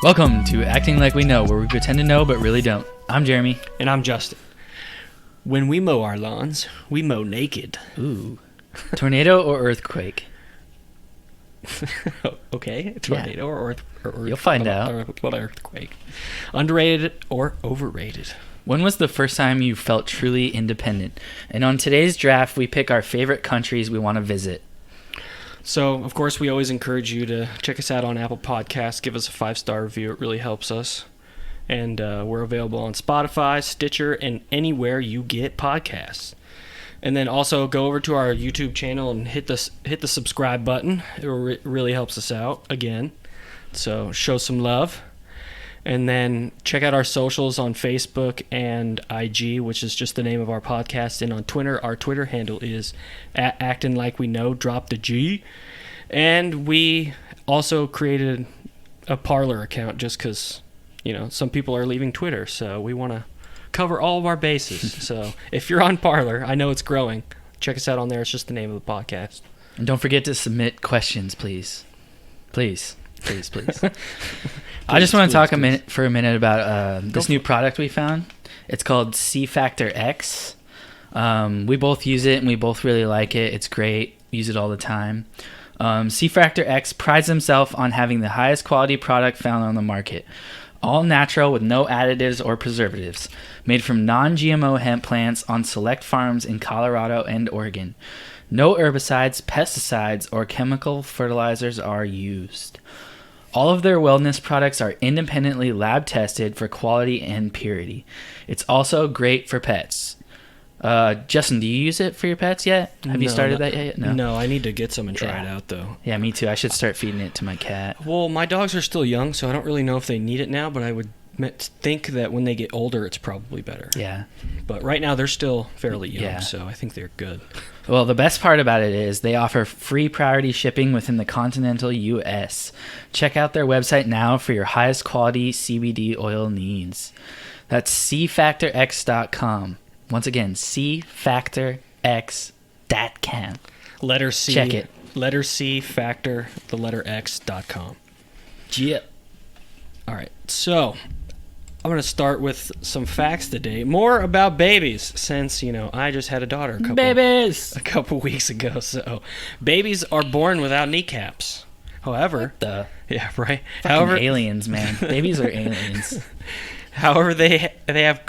Welcome to Acting Like We Know, where we pretend to know but really don't. I'm Jeremy. And I'm Justin. When we mow our lawns, we mow naked. Ooh. Tornado or earthquake? Okay, tornado or earth. You'll find out. What earthquake? Underrated or overrated? When was the first time you felt truly independent? And on today's draft, we pick our favorite countries we want to visit. So, of course, we always encourage you to check us out on Apple Podcasts. Give us a 5-star review. It really helps us. And we're available on Spotify, Stitcher, and anywhere you get podcasts. And then also go over to our YouTube channel and hit the subscribe button. It really helps us out, again. So, show some love. And then check out our socials on Facebook and IG, which is just the name of our podcast. And on Twitter, our Twitter handle is @ActingLikeWeKnow, drop the G. And we also created a Parler account just because, some people are leaving Twitter. So we want to cover all of our bases. So if you're on Parler, I know it's growing. Check us out on there. It's just the name of the podcast. And don't forget to submit questions, please. Please. I just want to talk for a minute about this new product we found. It's called CfactorX. We both use it and we both really like it. It's great. We use it all the time. CfactorX prides himself on having the highest quality product found on the market. All natural with no additives or preservatives. Made from non-GMO hemp plants on select farms in Colorado and Oregon. No herbicides, pesticides, or chemical fertilizers are used. All of their wellness products are independently lab tested for quality and purity. It's also great for pets. Justin, do you use it for your pets yet? Have you started that yet? No, I need to get some and try it out, though. Yeah, me too. I should start feeding it to my cat. Well, my dogs are still young, so I don't really know if they need it now, but I would think that when they get older, it's probably better. Yeah. But right now, they're still fairly young, so I think they're good. Well, the best part about it is they offer free priority shipping within the continental U.S. Check out their website now for your highest quality CBD oil needs. That's CfactorX.com. Once again, CfactorX.com. Letter C. Check it. Letter C, factor, the letter X.com. Yep. All right, so I'm going to start with some facts today. More about babies, since, I just had a daughter a couple weeks ago. So babies are born without kneecaps. However, yeah, right. However, aliens, man. Babies are aliens. However, they have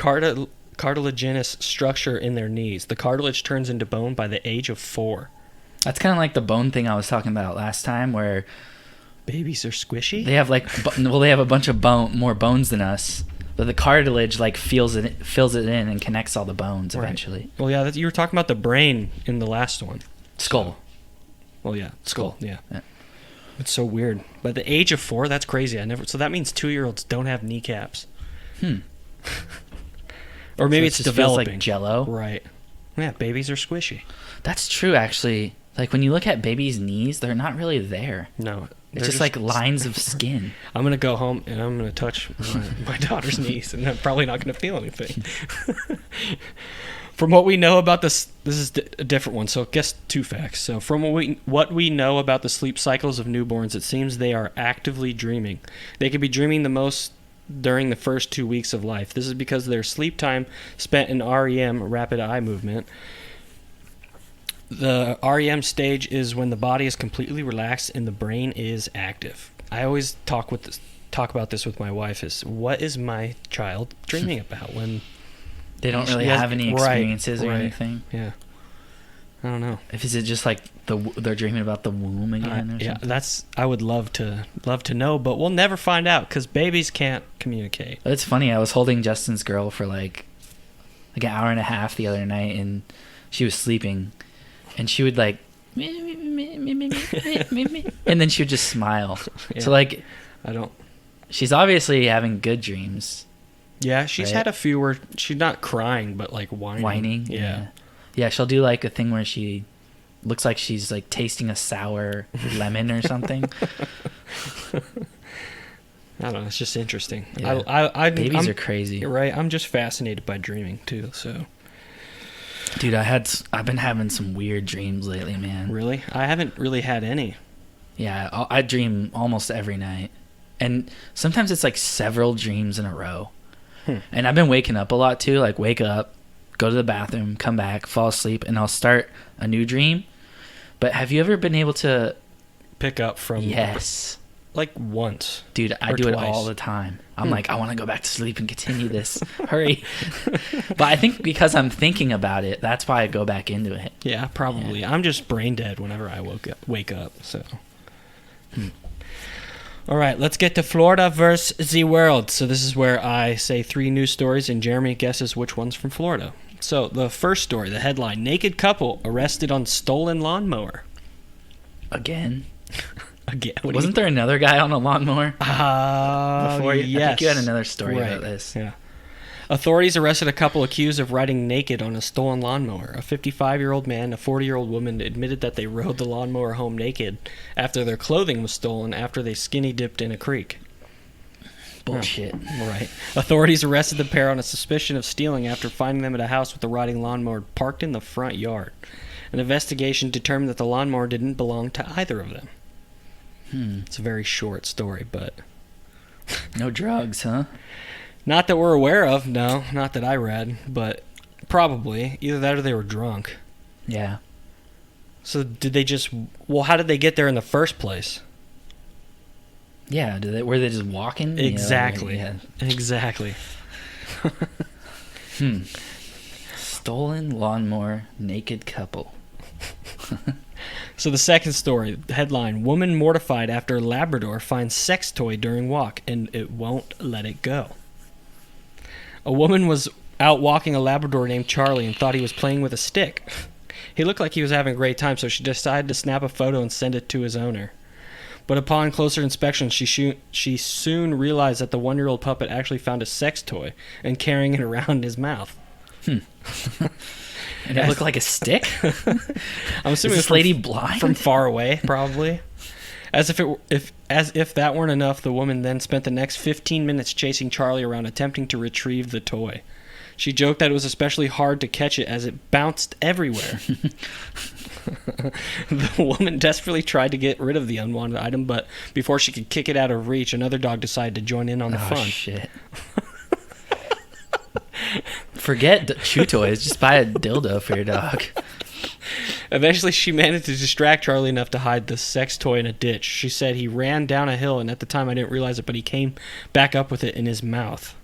cartilaginous structure in their knees. The cartilage turns into bone by the age of 4. That's kind of like the bone thing I was talking about last time, where babies are squishy. They have they have a bunch of more bones than us. But the cartilage fills it in and connects all the bones eventually. Well, yeah, you were talking about the brain in the last one. Skull. Well, yeah, skull. Yeah. It's so weird. By the age of 4, that's crazy. So that means 2-year-olds don't have kneecaps. Or maybe it's developing. Feels like Jello. Right. Yeah, babies are squishy. That's true, actually. Like when you look at babies' knees, they're not really there. No. It's just like lines of skin. I'm going to go home and I'm going to touch my daughter's knees and I'm probably not going to feel anything. From what we know about this is a different one, so guess 2 facts. So from what we know about the sleep cycles of newborns, it seems they are actively dreaming. They could be dreaming the most during the first 2 weeks of life. This is because their sleep time spent in REM, rapid eye movement. The REM stage is when the body is completely relaxed and the brain is active. I always talk about this with my wife, is what is my child dreaming about when they don't really have any experiences or anything? Yeah. I don't know. If is it just like they're dreaming about the womb again or Yeah, something? I would love to know, but we'll never find out because babies can't communicate. It's funny. I was holding Justin's girl for like an hour and a half the other night, and she was sleeping, and she would like, and then she would just smile. Yeah. So like, I don't. she's obviously having good dreams. Yeah, she's Right? had a few where she's not crying, but like whining. Yeah. Yeah, she'll do like a thing where she looks like she's like tasting a sour lemon or something. I don't know. It's just interesting. Yeah. Babies I'm, are crazy. You're right. I'm just fascinated by dreaming too. So. Dude, I've been having some weird dreams lately, man. Really? I haven't really had any. Yeah, I dream almost every night. And sometimes it's like several dreams in a row. And I've been waking up a lot too, like wake up, go to the bathroom, come back, fall asleep, and I'll start a new dream. But have you ever been able to Pick up from Yes. like once. Dude, I Or do it twice. all the time. I'm like, I want to go back to sleep and continue this. Hurry. But I think because I'm thinking about it, that's why I go back into it. Yeah, probably. Yeah. I'm just brain dead whenever I wake up. So. All right, let's get to Florida versus the world. So this is where I say 3 news stories and Jeremy guesses which one's from Florida. So the first story, the headline: naked couple arrested on stolen lawnmower. Again. Again, Wasn't there another guy on a lawnmower before you? Yes. I think you had another story Right. about this. Yeah. Authorities arrested a couple accused of riding naked on a stolen lawnmower. A 55-year-old man and a 40-year-old woman admitted that they rode the lawnmower home naked after their clothing was stolen after they skinny dipped in a creek. Bullshit. Right. Authorities arrested the pair on a suspicion of stealing after finding them at a house with a riding lawnmower parked in the front yard. An investigation determined that the lawnmower didn't belong to either of them. It's a very short story, but... No drugs, huh? Not that we're aware of, no. Not that I read, but probably. Either that or they were drunk. Yeah. So did they just... Well, how did they get there in the first place? Yeah, were they just walking? Exactly. Yeah. Exactly. Stolen lawnmower, naked couple. So the second story, headline: Woman mortified after Labrador finds sex toy during walk and it won't let it go. A woman was out walking a Labrador named Charlie and thought he was playing with a stick. He looked like he was having a great time, so she decided to snap a photo and send it to his owner. But upon closer inspection, she soon realized that the 1-year-old puppet actually found a sex toy and carrying it around in his mouth. And it looked like a stick? I'm assuming Is this lady blind? from far away, probably. As if that weren't enough, the woman then spent the next 15 minutes chasing Charlie around, attempting to retrieve the toy. She joked that it was especially hard to catch it as it bounced everywhere. The woman desperately tried to get rid of the unwanted item, but before she could kick it out of reach, another dog decided to join in on the fun. Shit. Forget chew toys. Just buy a dildo for your dog. Eventually, she managed to distract Charlie enough to hide the sex toy in a ditch. She said he ran down a hill, and at the time I didn't realize it, but he came back up with it in his mouth.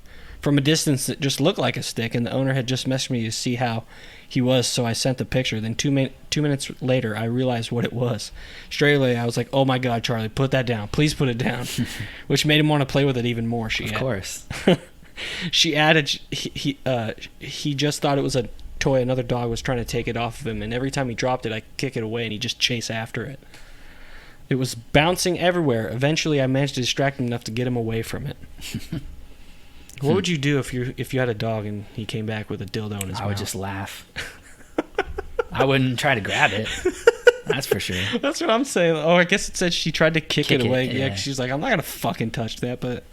From a distance, it just looked like a stick, and the owner had just messaged me to see how he was, so I sent the picture. Then 2 minutes later, I realized what it was. Straight away, I was like, "Oh my God, Charlie, put that down. Please put it down," which made him want to play with it even more. Of course. She added he just thought it was a toy. Another dog was trying to take it off of him, and every time he dropped it, I kick it away, and he just chase after it. It was bouncing everywhere. Eventually, I managed to distract him enough to get him away from it. What would you do if you had a dog and he came back with a dildo in his mouth? I would just laugh. I wouldn't try to grab it. That's for sure. That's what I'm saying. Oh, I guess it said she tried to kick it away. Yeah, she's like, I'm not gonna fucking touch that. But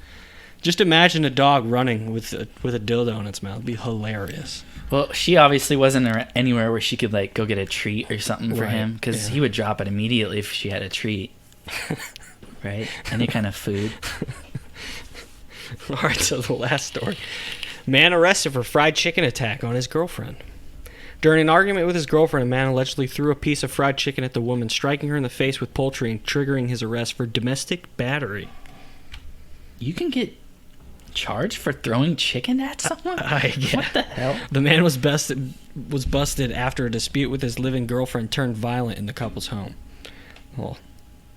just imagine a dog running with a dildo in its mouth. It'd be hilarious. Well, she obviously wasn't anywhere where she could like go get a treat or something for Right, him, because yeah. he would drop it immediately if she had a treat. Right? Any kind of food. All right, so the last story. Man arrested for fried chicken attack on his girlfriend. During an argument with his girlfriend, a man allegedly threw a piece of fried chicken at the woman, striking her in the face with poultry and triggering his arrest for domestic battery. You can get charged for throwing chicken at someone? Yeah. What the hell? The man was busted after a dispute with his living girlfriend turned violent in the couple's home. Well,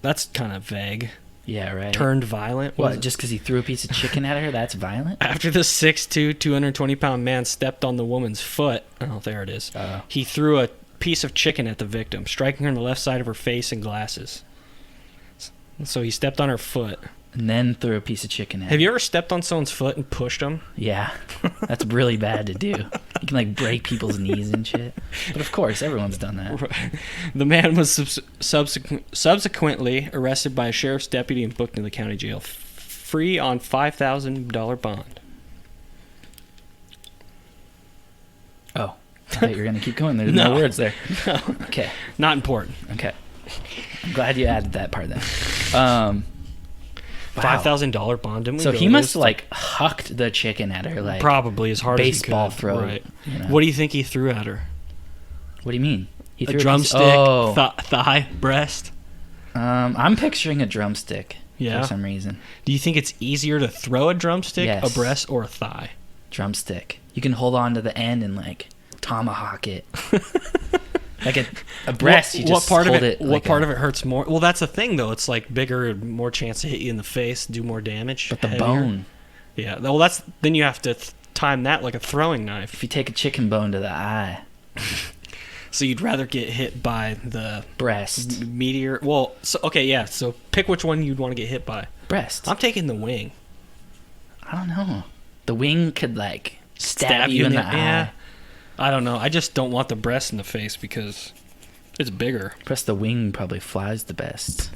that's kind of vague. Yeah, right. Turned violent? What, just because he threw a piece of chicken at her, that's violent? After the 6'2", 220-pound man stepped on the woman's foot, oh, there it is, he threw a piece of chicken at the victim, striking her in the left side of her face and glasses. So he stepped on her foot. And then threw a piece of chicken at her. Have you ever stepped on someone's foot and pushed them? Yeah. That's really bad to do. You can, like, break people's knees and shit. But, of course, everyone's done that. Right. The man was subsequently arrested by a sheriff's deputy and booked in the county jail, free on $5,000 bond. Oh. I thought you were going to keep going. There's no words there. No. Okay. Not important. Okay. I'm glad you added that part then. Wow. $5,000 bond, didn't we? So he must have, like, hucked the chicken at her, like, probably as hard as he could. Baseball throw. Right. You know? What do you think he threw at her? What do you mean? He A threw drumstick, thigh, breast? I'm picturing a drumstick Yeah. for some reason. Do you think it's easier to throw a drumstick, Yes. a breast, or a thigh? Drumstick. You can hold on to the end and, like, tomahawk it. Like a breast, you just hold it. What part of it hurts more? Well, that's the thing, though. It's like bigger, more chance to hit you in the face, do more damage. But the heavier. bone. Yeah. Well, then you have to time that like a throwing knife. If you take a chicken bone to the eye. So you'd rather get hit by the breast. Meteor. Well, okay, yeah. So pick which one you'd want to get hit by. Breast. I'm taking the wing. I don't know. The wing could, like, stab you in the eye. Yeah. I don't know. I just don't want the breast in the face because it's bigger. Press the wing probably flies the best.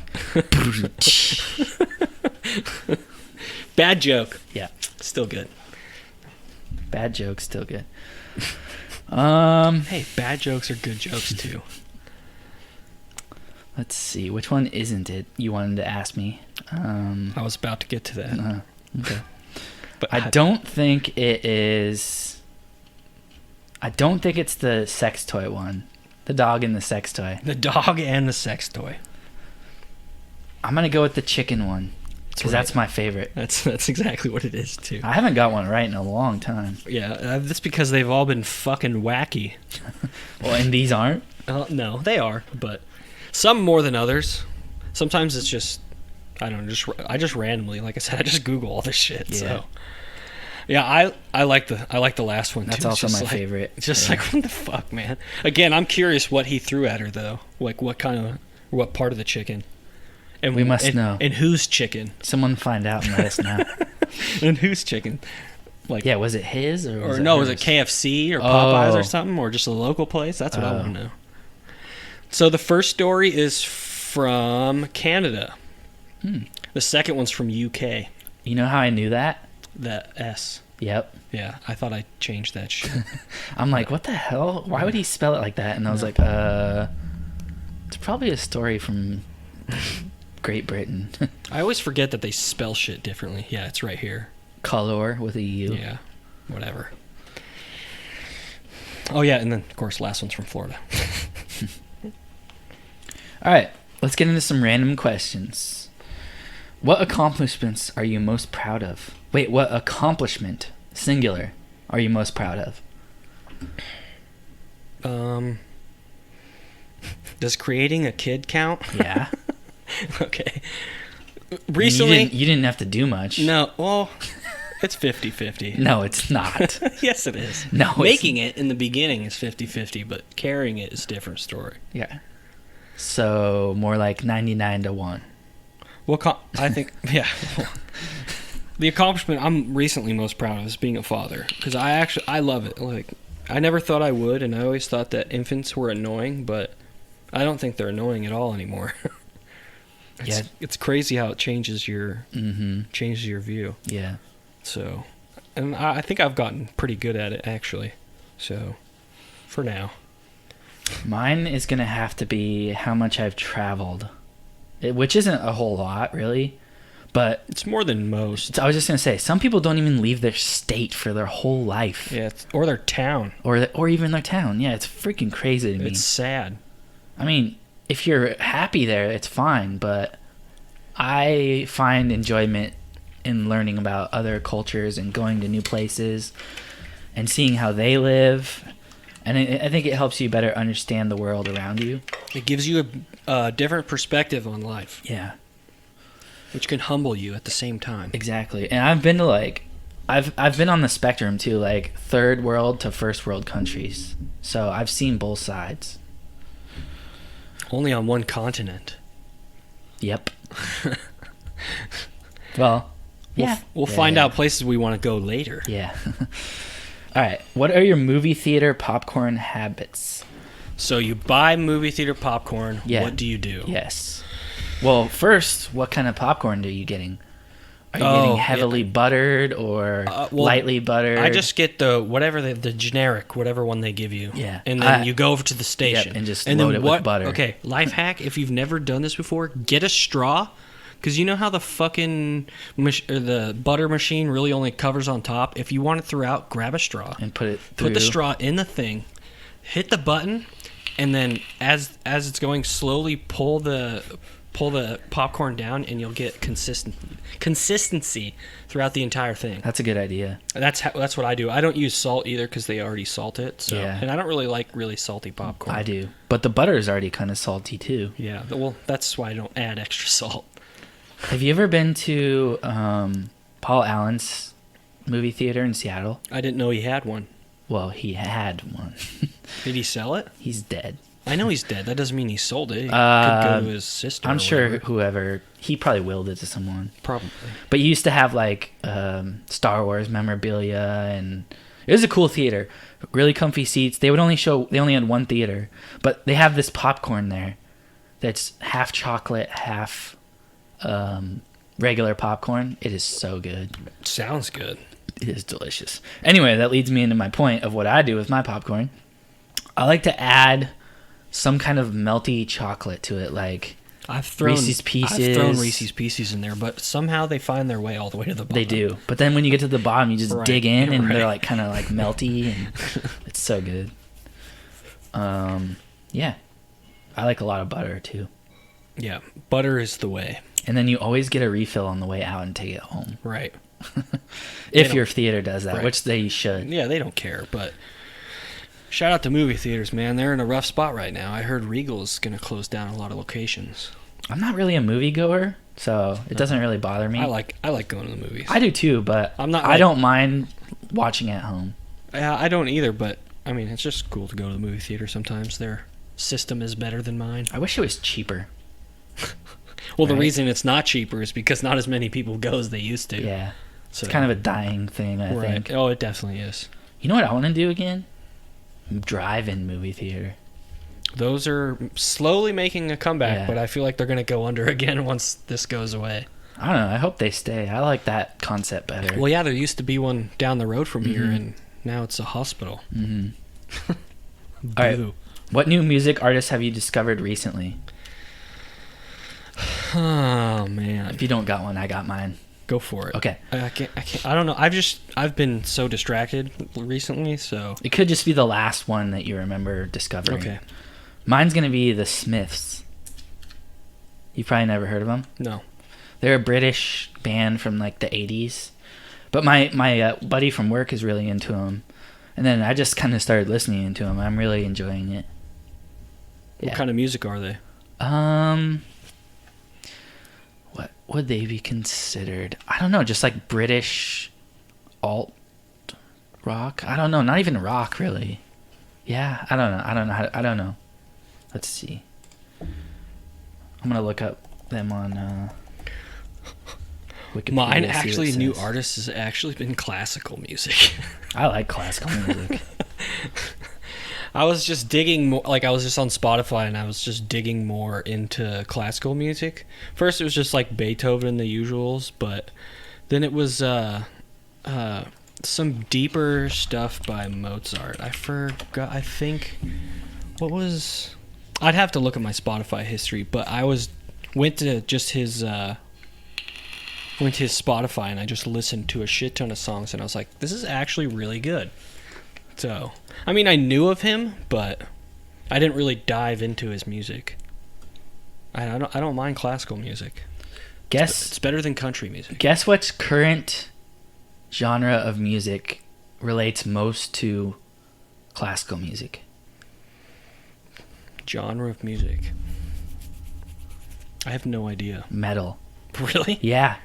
Bad joke. Yeah. Still good. Bad joke, still good. Hey, bad jokes are good jokes too. Let's see. Which one isn't it you wanted to ask me? I was about to get to that. Okay. But I don't think it is... I don't think it's the sex toy one. The dog and the sex toy. The dog and the sex toy. I'm going to go with the chicken one. Because that's my favorite. That's exactly what it is, too. I haven't got one right in a long time. Yeah, that's because they've all been fucking wacky. Well, and these aren't? No, they are, but some more than others. Sometimes it's just, I don't know, I just randomly, like I said, I just Google all this shit, yeah. so... Yeah, I like the last one too. That's also my favorite. It's just like, what the fuck, man? Again, I'm curious what he threw at her though. Like what part of the chicken? And we must know. And whose chicken? Someone find out and let us know. And whose chicken? Like, yeah, was it his or was was it KFC or Popeyes or something, or just a local place? That's what I want to know. So the first story is from Canada. The second one's from UK. You know how I knew that? That S. Yep. Yeah, I thought I changed that shit. I'm like, what the hell? Why would he spell it like that? And I was like, it's probably a story from Great Britain. I always forget that they spell shit differently. Yeah, it's right here. Color with a U. Yeah, whatever. Oh, yeah, and then, of course, last one's from Florida. All right, let's get into some random questions. What accomplishments are you most proud of? Wait, what accomplishment, singular, are you most proud of? Does creating a kid count? Yeah. Okay. Recently... You didn't have to do much. No, well, it's 50-50. No, it's not. Yes, it is. No, Making it in the beginning is 50-50, but carrying it is a different story. Yeah. So, more like 99-1. Well, I think, yeah. The accomplishment I'm recently most proud of is being a father, because I love it. Like, I never thought I would, and I always thought that infants were annoying, but I don't think they're annoying at all anymore. It's crazy how it changes your view. Yeah. So, and I think I've gotten pretty good at it actually. So, for now. Mine is gonna have to be how much I've traveled, which isn't a whole lot really, but it's more than most. I was just gonna say some people don't even leave their state for their whole life. Yeah, or their town, or even their town. Yeah, it's freaking crazy to me. It's sad. I mean, if you're happy there, it's fine, but I find enjoyment in learning about other cultures and going to new places and seeing how they live. And I think it helps you better understand the world around you. It gives you a different perspective on life. Yeah. Which can humble you at the same time. Exactly. And I've been to like, I've been on the spectrum too, like third world to first world countries. So I've seen both sides. Only on one continent. Yep. Well, yeah. We'll find out places we want to go later. Yeah. All right. What are your movie theater popcorn habits? So you buy movie theater popcorn. Yeah. What do you do? Yes. Well, first, what kind of popcorn are you getting? Are you getting heavily buttered or lightly buttered? I just get the generic, whatever one they give you. Yeah. And then you go over to the station. Yep, and just load it with butter. Okay, life hack, if you've never done this before, get a straw. Because you know how the fucking the butter machine really only covers on top? If you want it throughout, grab a straw. And put it through. Put the straw in the thing, hit the button, and then as it's going, slowly pull the popcorn down, and you'll get consistency throughout the entire thing. That's a good idea. That's what I do. I don't use salt either because they already salt it. So, yeah. And I don't really like really salty popcorn. I do, but the butter is already kind of salty too. Yeah, well, that's why I don't add extra salt. Have you ever been to Paul Allen's movie theater in Seattle? I didn't know he had one. Well, he had one. Did he sell it? He's dead. I know he's dead. That doesn't mean he sold it. He could go to his sister. I'm sure he probably willed it to someone. Probably. But he used to have like Star Wars memorabilia, and it was a cool theater. Really comfy seats. They only had one theater, but they have this popcorn there that's half chocolate, half regular popcorn. It is so good. Sounds good. It is delicious. Anyway, that leads me into my point of what I do with my popcorn. I like to add some kind of melty chocolate to it, like Reese's Pieces. I've thrown Reese's Pieces in there, but somehow they find their way all the way to the bottom. They do. But then when you get to the bottom, you just dig in, and they're like kind of like melty, and it's so good. Yeah. I like a lot of butter too. Yeah, butter is the way. And then you always get a refill on the way out and take it home. Right. If your theater does that, right. Which they should. Yeah, they don't care, but shout out to movie theaters, man. They're in a rough spot right now. I heard Regal's going to close down a lot of locations. I'm not really a moviegoer, so it doesn't really bother me. I like going to the movies. I do too, but I don't mind watching at home. Yeah, I don't either, but I mean, it's just cool to go to the movie theater sometimes. Their system is better than mine. I wish it was cheaper. Well, the reason it's not cheaper is because not as many people go as they used to. Yeah. So, it's kind of a dying thing, I think. Oh, it definitely is. You know what I want to do again? Drive-in movie theater. Those are slowly making a comeback, but I feel like they're going to go under again once this goes away. I don't know. I hope they stay. I like that concept better. Well, yeah, there used to be one down the road from here, and now it's a hospital. Mm-hmm. All right. What new music artists have you discovered recently? Oh, man. If you don't got one, I got mine. Go for it. Okay. I can't. I don't know. I've been so distracted recently, so it could just be the last one that you remember discovering. Okay. Mine's gonna be the Smiths. You probably never heard of them. No. They're a British band from like the 80s, but my buddy from work is really into them, and then I just kind of started listening to them. I'm really enjoying it. What kind of music are they? What would they be considered? I don't know, just like British alt rock. I don't know, not even rock really. Yeah, I don't know. Let's see. I'm gonna look up them on Wikipedia. Mine actually, new artist has actually been classical music. I like classical music. I was just digging more, like I was just on Spotify and I was just digging more into classical music. First it was just like Beethoven and the usuals, but then it was some deeper stuff by Mozart. I forgot, I think, I'd have to look at my Spotify history, but I went to his Spotify and I just listened to a shit ton of songs and I was like, this is actually really good. So, I mean, I knew of him, but I didn't really dive into his music. I don't mind classical music. It's better than country music. Guess what current genre of music relates most to classical music? Genre of music. I have no idea. Metal. Really? Yeah.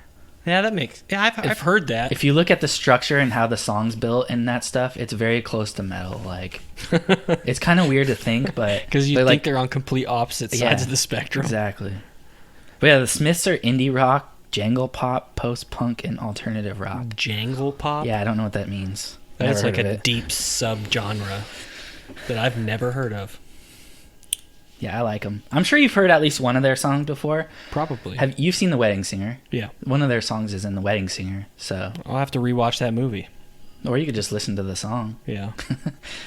Yeah, that makes... Yeah, I've heard that. If you look at the structure and how the song's built and that stuff, it's very close to metal. Like, it's kind of weird to think, but... Because you but think like, they're on complete opposite sides of the spectrum. Exactly. But yeah, the Smiths are indie rock, jangle pop, post-punk, and alternative rock. Jangle pop? Yeah, I don't know what that means. That's Never like heard a of it. deep subgenre that I've never heard of. Yeah, I like them. I'm sure you've heard at least one of their songs before. Probably. You've seen The Wedding Singer? Yeah. One of their songs is in The Wedding Singer, so... I'll have to rewatch that movie. Or you could just listen to the song. Yeah.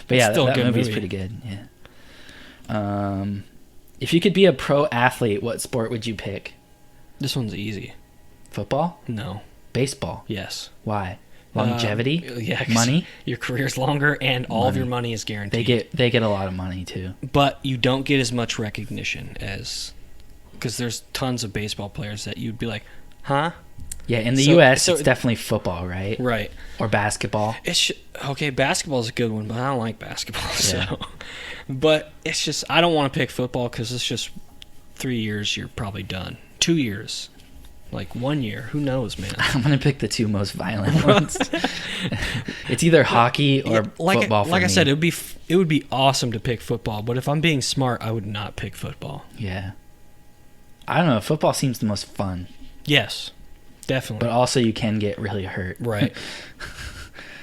But yeah, still a that good movie's movie. pretty good. Yeah. If you could be a pro athlete, what sport would you pick? This one's easy. Football? No. Baseball? Yes. Why? Longevity? Yeah. 'Cause Money? Your career's longer and all of Money. your money is guaranteed. They get a lot of money too. But you don't get as much recognition as... Because there's tons of baseball players that you'd be like, huh? Yeah, in the So- U.S., so- it's definitely football, right? Right. Or basketball. Okay, basketball's a good one, but I don't like basketball. Yeah. So, but it's just I don't want to pick football because it's just 3 years you're probably done. 2 years, like 1 year. Who knows, man? I'm gonna pick the two most violent ones. It's either hockey or football. Like for I me. said, it would be awesome to pick football, but if I'm being smart, I would not pick football. Yeah. I don't know. Football seems the most fun, Yes, definitely. but also you can get really hurt. Right.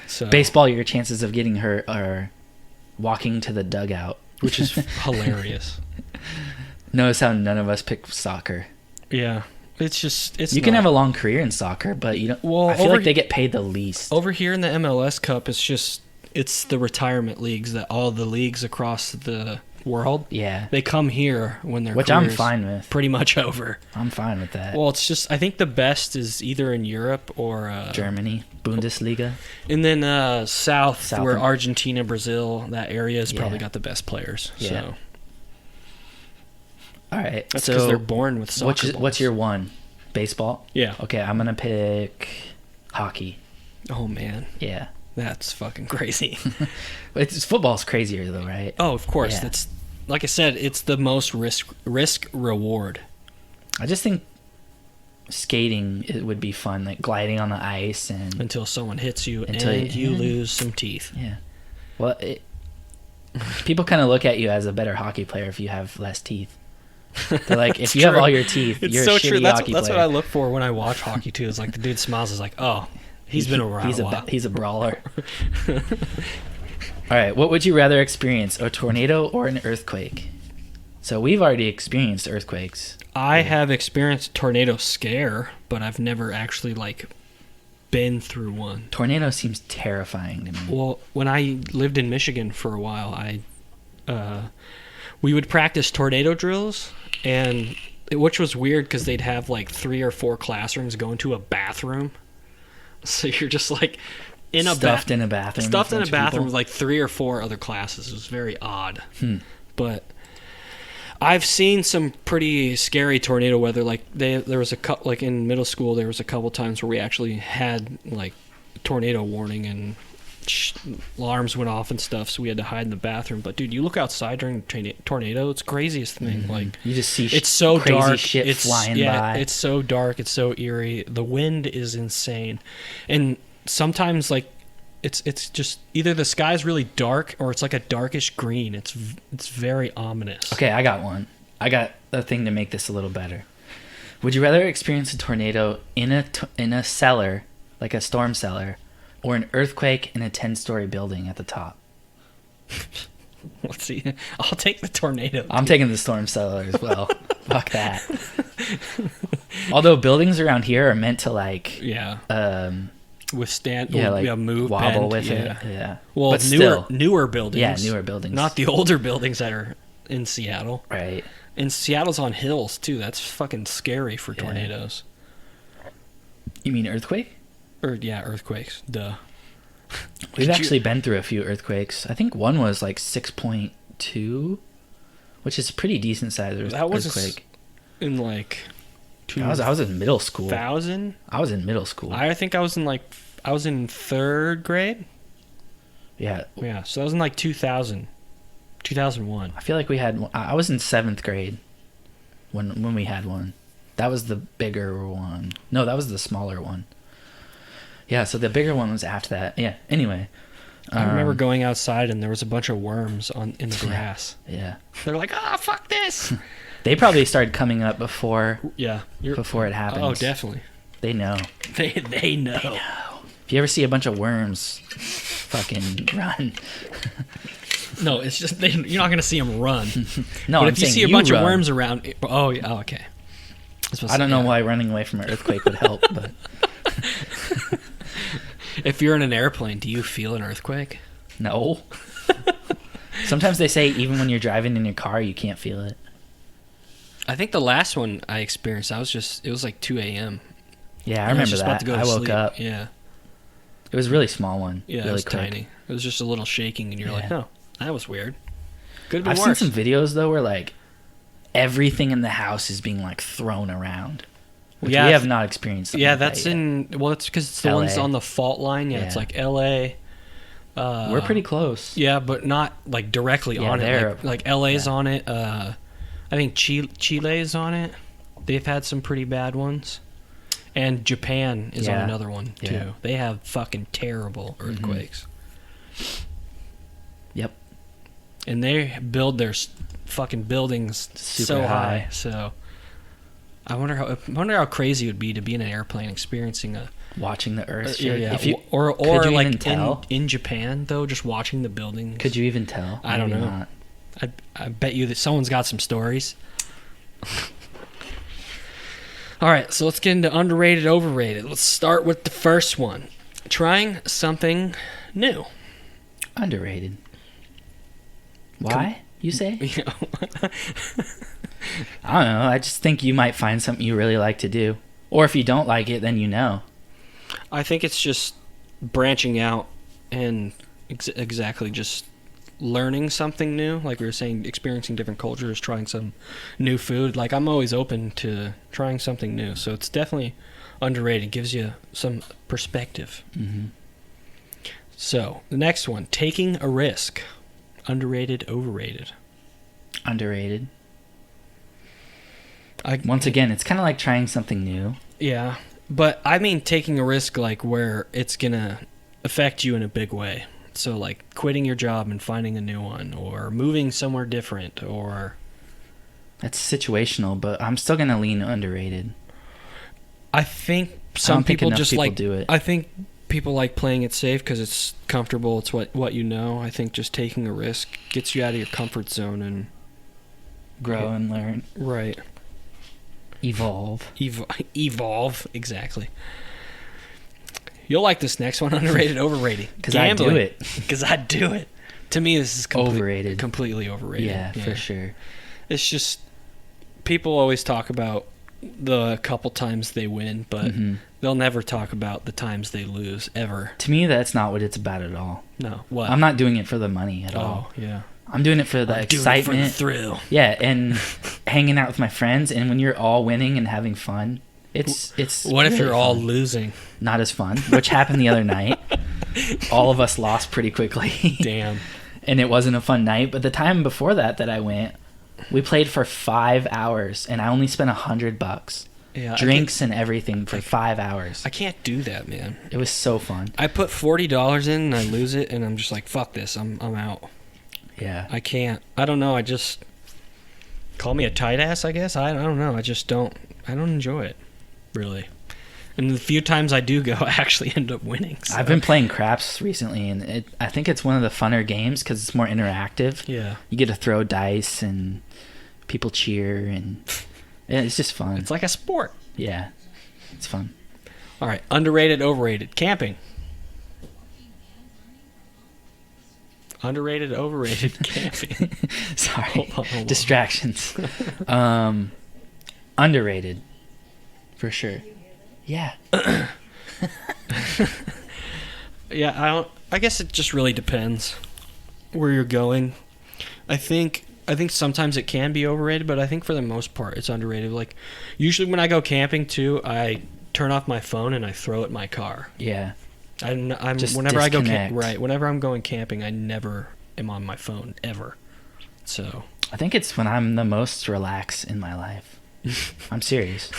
So Baseball, your chances of getting hurt are walking to the dugout. which is hilarious. Notice how none of us pick soccer. Yeah, it's You can have a long career in soccer, but you don't. Well, I feel over like they get paid the least. Over here in the MLS Cup, it's the retirement leagues that all the leagues across the world, Yeah, they come here when their which I'm career's fine with. pretty much over. I'm fine with that. Well, it's just I think the best is either in Europe or Germany, Bundesliga. and then south South where Am- Argentina, Brazil, that area has probably Yeah. got the best players. Yeah. So All right, that's because so they're born with soccer what's balls. your one? Baseball. Yeah. Okay, I'm gonna pick hockey. Oh man, Yeah, that's fucking crazy. football's crazier though, right? Oh, of course. Yeah. That's like I said, it's the most risk reward. I just think skating it would be fun, like gliding on the ice and Until someone hits you Until and you you- lose some teeth. yeah. Well, people kind of look at you as a better hockey player if you have less teeth. They're like, if you have true. all your teeth, It's you're so a shitty true. That's hockey what player. I look for when I watch hockey too. Is like the dude smiles, is like, oh, he's been around He's a while. he's a brawler. All right, what would you rather experience, a tornado or an earthquake? So we've already experienced earthquakes. I have experienced a tornado scare, but I've never actually like been through one. Tornado seems terrifying to me. Well, when I lived in Michigan for a while, we would practice tornado drills, and which was weird because they'd have like 3 or 4 classrooms go into a bathroom. So you're just like in a Stuffed in a bathroom. stuffed in with a bunch of bathroom with people. like 3 or 4 other classes. It was very odd. But I've seen some pretty scary tornado weather. Like there was like in middle school, there was a couple times where we actually had like tornado warning and alarms went off and stuff, so we had to hide in the bathroom. But dude, you look outside during a tornado, it's the craziest thing. Like You just see it's so crazy dark. shit It's flying yeah, by. it's so dark. It's so eerie. The wind is insane, and sometimes like it's just either the sky's really dark or it's like a darkish green. It's very ominous. Okay, I got one. I got a thing to make this a little better. Would you rather experience a tornado in a cellar, like a storm cellar, or an earthquake in a 10-story building at the top? Let's see. I'll take the tornado. I'm taking the storm cellar as well. Fuck that. Although buildings around here are meant to like Withstand. like move, wobble bend, with yeah. it. Yeah. Well, but still, newer buildings. yeah, newer buildings. Not the older buildings that are in Seattle. right. And Seattle's on hills too. That's fucking scary for Yeah. tornadoes. You mean earthquake? Or yeah, earthquakes. Duh. We've actually been through a few earthquakes. I think one was like 6.2, which is a pretty decent size That was earthquake. in like I was in middle school. 2000. I was in middle school. I think I was in third grade. Yeah. Yeah, so I was in like 2001. I feel like I was in 7th grade when we had one. That was the bigger one. No, that was the smaller one. Yeah, so the bigger one was after that. Yeah, anyway. I remember going outside and there was a bunch of worms in the grass. Yeah. They're like, fuck this. They probably started coming up before before it happens. Oh, definitely. They know. They know. They know. If you ever see a bunch of worms, fucking run. No, it's just you're not going to see them run. No, but I'm if you saying see a bunch run. of worms around, okay. I don't know why running away from an earthquake would help, but if you're in an airplane, do you feel an earthquake? no. Sometimes they say even when you're driving in your car, you can't feel it. I think the last one I experienced, it was like 2 a.m. Yeah, I remember that. I woke sleep. up. Yeah. It was a really small one. Yeah, really it was quick. tiny. It was just a little shaking, and you're like, oh, that was weird. Could have been I've worse. seen some videos, though, where, like, everything in the house is being, like, thrown around. Which we have not experienced. Yeah, like that's that well, it's because it's the ones on the fault line. Yeah, it's like L.A. We're pretty close. Yeah, but not, like, directly on it. Like L.A.'s on it. I think Chile's on it. They've had some pretty bad ones. And Japan is on another one, too. Yeah. They have fucking terrible earthquakes. Yep. And they build their fucking buildings Super so high. So I wonder how crazy it would be to be in an airplane experiencing watching the earth shake. Yeah. If you, or could you like even tell? in Japan though, just watching the buildings. Could you even tell? I don't Maybe know. Not. I bet you that someone's got some stories. All right, so let's get into underrated, overrated. Let's start with the first one. Trying something new. Underrated. Why, you say? I don't know. I just think you might find something you really like to do. Or if you don't like it, then you know. I think it's just branching out and exactly just learning something new. Like we were saying, experiencing different cultures, trying some new food. Like I'm always open to trying something new. So it's definitely underrated. Gives you some perspective. Mm-hmm. So the next one, taking a risk. Underrated, overrated. Underrated. Once again, it's kind of like trying something new. Yeah, but I mean taking a risk like where it's going to affect you in a big way. So like quitting your job and finding a new one, or moving somewhere different, or... That's situational, but I'm still going to lean underrated. I think some people just like... do it. I think people like playing it safe because it's comfortable. It's what you know. I think just taking a risk gets you out of your comfort zone and... Grow and learn. Right. Evolve. Evolve, exactly. You'll like this next one, underrated, overrated. Because I do it. Because I do it. To me, this is overrated. Completely overrated. Yeah, for sure. It's just, people always talk about the couple times they win, but they'll never talk about the times they lose, ever. To me, that's not what it's about at all. No, what? I'm not doing it for the money at all. Oh, yeah. I'm doing it for the excitement. Doing it for the thrill. Yeah, and hanging out with my friends, and when you're all winning and having fun, it's what if really you're all fun. losing? Not as fun, which happened the other night. All of us lost pretty quickly. Damn. And it wasn't a fun night, but the time before that I went, we played for 5 hours, and I only spent $100. Yeah, drinks and everything for 5 hours. I can't do that, man. It was so fun. I put $40 in and I lose it, and I'm just like, fuck this. I'm out. Yeah. I can't. I don't know. I just call me a tight ass, I guess. I don't know. I don't enjoy it, really. And the few times I do go, I actually end up winning. So. I've been playing craps recently, and I think it's one of the funner games because it's more interactive. Yeah. You get to throw dice, and people cheer, and it's just fun. It's like a sport. Yeah. It's fun. All right. Underrated, overrated. Camping. Underrated, overrated. Camping. Sorry. Hold on. Distractions. Underrated. For sure. Yeah. Yeah, I guess it just really depends where you're going. I think I think sometimes it can be overrated, but I think for the most part it's underrated. Like usually when I go camping too, I turn off my phone and I throw it in my car. Yeah. I'm Just whenever I go disconnect. whenever I'm going camping, I never am on my phone ever. So I think it's when I'm the most relaxed in my life. I'm serious.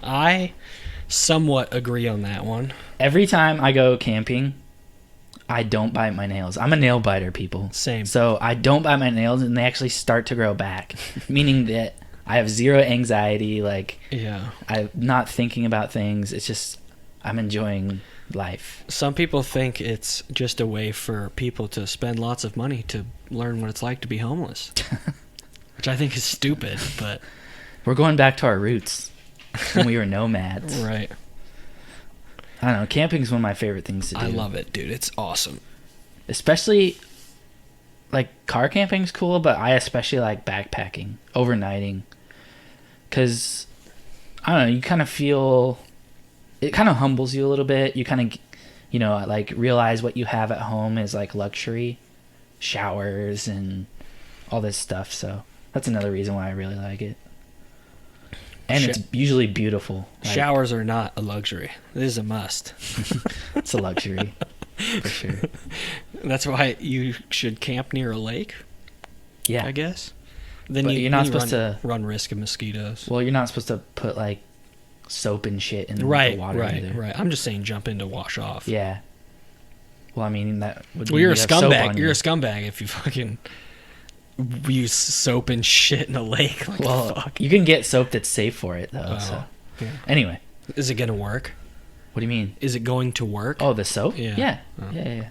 I somewhat agree on that one. Every time I go camping, I don't bite my nails. I'm a nail biter, people. Same. So I don't bite my nails, and they actually start to grow back, meaning that I have zero anxiety. Like, Yeah. I'm not thinking about things. It's just I'm enjoying life. Some people think it's just a way for people to spend lots of money to learn what it's like to be homeless, which I think is stupid, but We're going back to our roots when we were nomads. right. I don't know. Camping's one of my favorite things to do. I love it, dude. It's awesome. Especially, like, car camping's cool, but I especially like backpacking, overnighting. Because, I don't know, you kind of feel... It kind of humbles you a little bit. You kind of, you know, like, realize what you have at home is, like, luxury. Showers and all this stuff. So, that's another reason why I really like it. And it's usually beautiful. Like, Showers are not a luxury. It is a must. it's a luxury, for sure. That's why you should camp near a lake, Yeah. I guess. Then But you're not you supposed to... run risk of mosquitoes. Well, you're not supposed to put, like, soap and shit in the Right, water either. right. I'm just saying jump in to wash off. Yeah. Well, I mean, that would Well, mean you're a you'd have soap scumbag. on You're you. a scumbag if you fucking use soap and shit in a lake. Like, Well, fuck. you can get soap that's safe for it, though. Oh, So, yeah. anyway, Is it gonna work? what do you mean? Is it going to work? Oh, the soap? Yeah. Yeah. Oh. Yeah.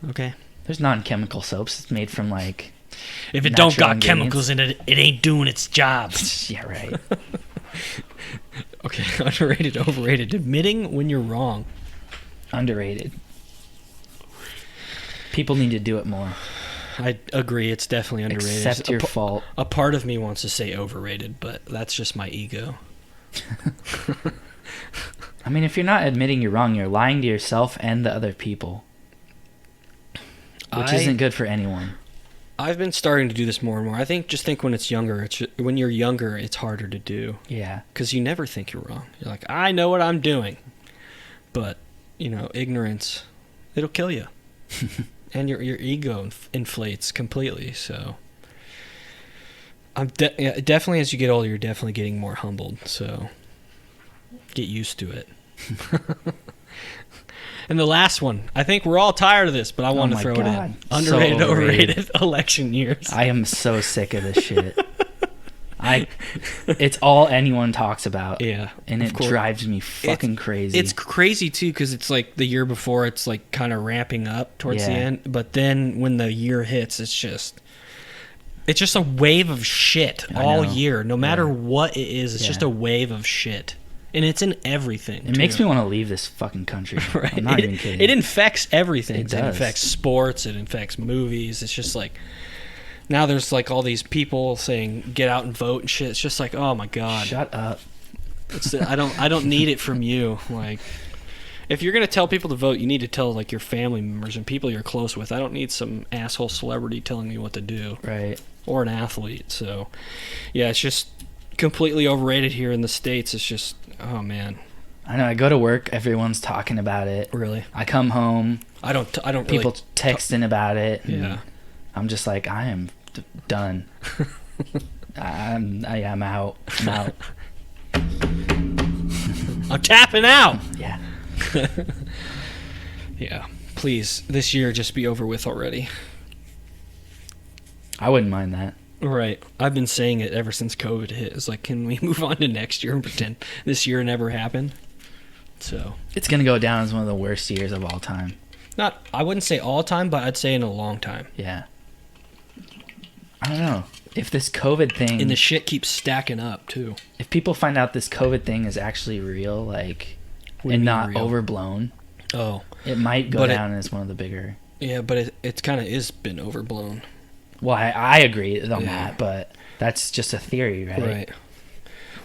Okay. There's non-chemical soaps. It's made from, like... If it don't natural got chemicals in it, it ain't doing its job. Yeah, right. Okay, underrated, overrated. Admitting when you're wrong. Underrated. People need to do it more. I agree. It's definitely underrated. Accept your fault. A part of me wants to say overrated, but that's just my ego. I mean, if you're not admitting you're wrong, you're lying to yourself and the other people. Which isn't good for anyone. I've been starting to do this more and more. I think when it's younger, when you're younger, it's harder to do. Yeah. Because you never think you're wrong. You're like, I know what I'm doing. But, you know, ignorance, it'll kill you. And your ego inflates completely. So, definitely as you get older, you're definitely getting more humbled. So, get used to it. And the last one, I think we're all tired of this, but I want to throw it in. Underrated, So overrated election years. I am so sick of this shit. It's all anyone talks about. Yeah. And it drives me fucking crazy. It's crazy too, because it's like the year before, it's like kind of ramping up towards the end. But then when the year hits, it's just a wave of shit all year. No matter what it is, it's just a wave of shit. And it's in everything. It makes me want to leave this fucking country. Right. I'm not even kidding. It infects everything. It does. It infects sports. It infects movies. It's just like, now there's like all these people saying get out and vote and shit. It's just like, oh my god. Shut up. I don't need it from you. Like, if you're gonna tell people to vote, you need to tell like your family members and people you're close with. I don't need some asshole celebrity telling me what to do. Right. Or an athlete. So, yeah, it's just completely overrated here in the States. It's just, oh man. I know. I go to work. Everyone's talking about it. Really? I come home. I don't. People really texting about it. Yeah. I'm just like, I am done. I'm out. I'm out. I'm tapping out. Yeah. Yeah. Please, this year just be over with already. I wouldn't mind that. Right. I've been saying it ever since COVID hit. It's like, can we move on to next year and pretend this year never happened? So It's gonna go down as one of the worst years of all time. I wouldn't say all time, but I'd say in a long time. Yeah. I don't know. If this COVID thing... And the shit keeps stacking up, too. If people find out this COVID thing is actually real, like, What do you and mean not real? overblown, Oh. it might go But down as one of the bigger... Yeah, but it kind of is been overblown. Well, I agree on Yeah. that, but that's just a theory, right? Right.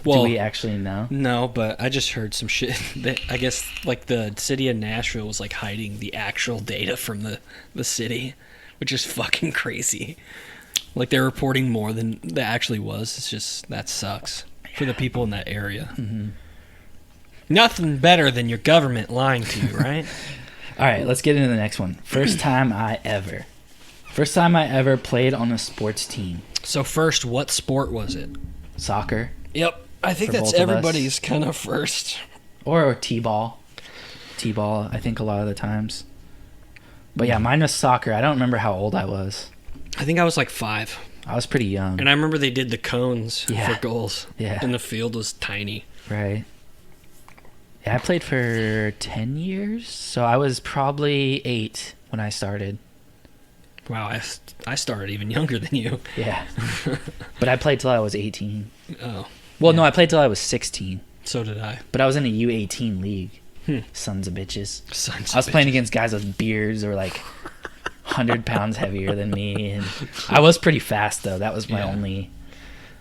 Do Well, we actually know? no, but I just heard some shit that I guess like the city of Nashville was like hiding the actual data from the city, which is fucking crazy. Like they're reporting more than there actually was. It's just, that sucks for the people in that area. Mm-hmm. Nothing better than your government lying to you, right? All right, let's get into the next one. First time I ever played on a sports team. So first, what sport was it? Soccer. Yep. I think For that's both of us. everybody's kind of first. Or T-ball. T-ball, I think a lot of the times. But yeah, mine was soccer. I don't remember how old I was. I think I was like 5. I was pretty young. And I remember they did the cones Yeah. for goals. Yeah. And the field was tiny. Right. Yeah, I played for 10 years, so I was probably 8 when I started. Wow, I started even younger than you. Yeah. But I played till I was 18. Oh. Well, Yeah. no, I played till I was 16. So did I. But I was in a U18 league. Hmm. Sons of bitches. Sons I was of playing bitches. against guys with beards or like 100 pounds heavier than me. And I was pretty fast, though. That was my Yeah. only...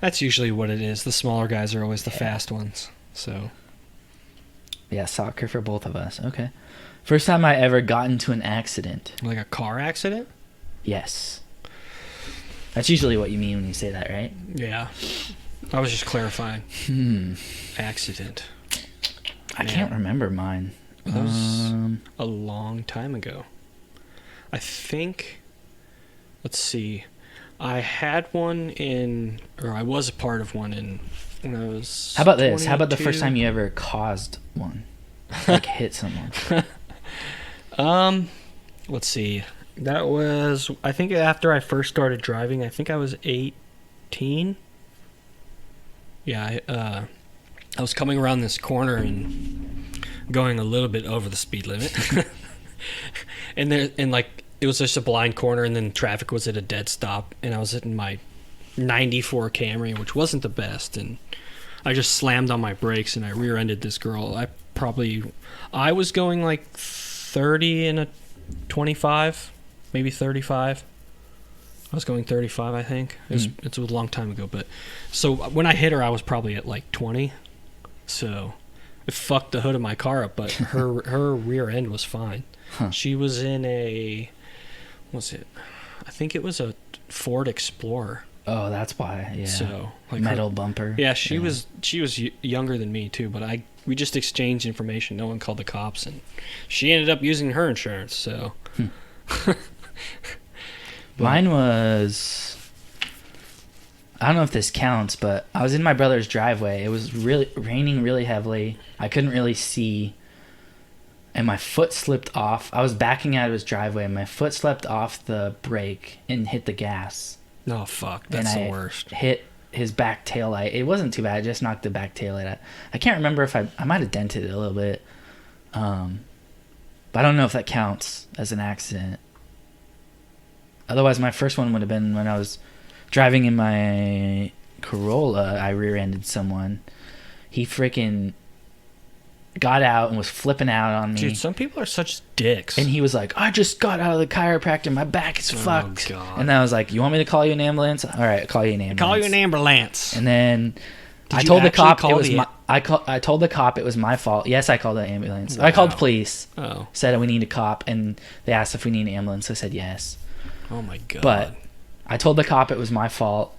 That's usually what it is. The smaller guys are always the fast ones. So... Yeah, soccer for both of us. Okay. First time I ever got into an accident. Like a car accident? Yes. That's usually what you mean when you say that, right? Yeah. I was just clarifying. Accident. I Yeah. can't remember mine. That was a long time ago. I think... Let's see. I had one or I was a part of one when I was... How about this? How about the 22. first time you ever caused one? Like hit someone. Let's see. That was, I think after I first started driving, I think I was 18. Yeah, I was coming around this corner and going a little bit over the speed limit. and like it was just a blind corner, and then traffic was at a dead stop, and I was in my 94 Camry, which wasn't the best, and I just slammed on my brakes and I rear-ended this girl. I was going like 30 and a 25, maybe 35. I was going 35, I think. It's a long time ago, but so when I hit her, I was probably at like 20. So it fucked the hood of my car up, but her rear end was fine. Huh. She was in what's it? I think it was a Ford Explorer. Oh, that's why. Yeah. So like metal bumper. Yeah, she was younger than me too, but we just exchanged information. No one called the cops, and she ended up using her insurance. So Mine was... I don't know if this counts, but I was in my brother's driveway. It was really raining really heavily. I couldn't really see, and my foot slipped off. I was backing out of his driveway, and my foot slipped off the brake and hit the gas. no, fuck, that's and the I worst. hit his back tail light. It wasn't too bad. I just knocked the back tail light out. I can't remember if I might have dented it a little bit. But I don't know if that counts as an accident. Otherwise, my first one would have been when I was driving in my Corolla. I rear-ended someone. He freaking got out and was flipping out on me. Dude, some people are such dicks. And he was like, I just got out of the chiropractor. My back is fucked. God. And I was like, you want me to call you an ambulance? All right, I'll call you an ambulance. Call you an ambulance. And then I you told the actually cop call it was the- my I told the cop it was my fault. Yes, I called the ambulance. Wow. I called police. Oh. Said we need a cop, and they asked if we need an ambulance. I said yes. Oh my god. But I told the cop it was my fault.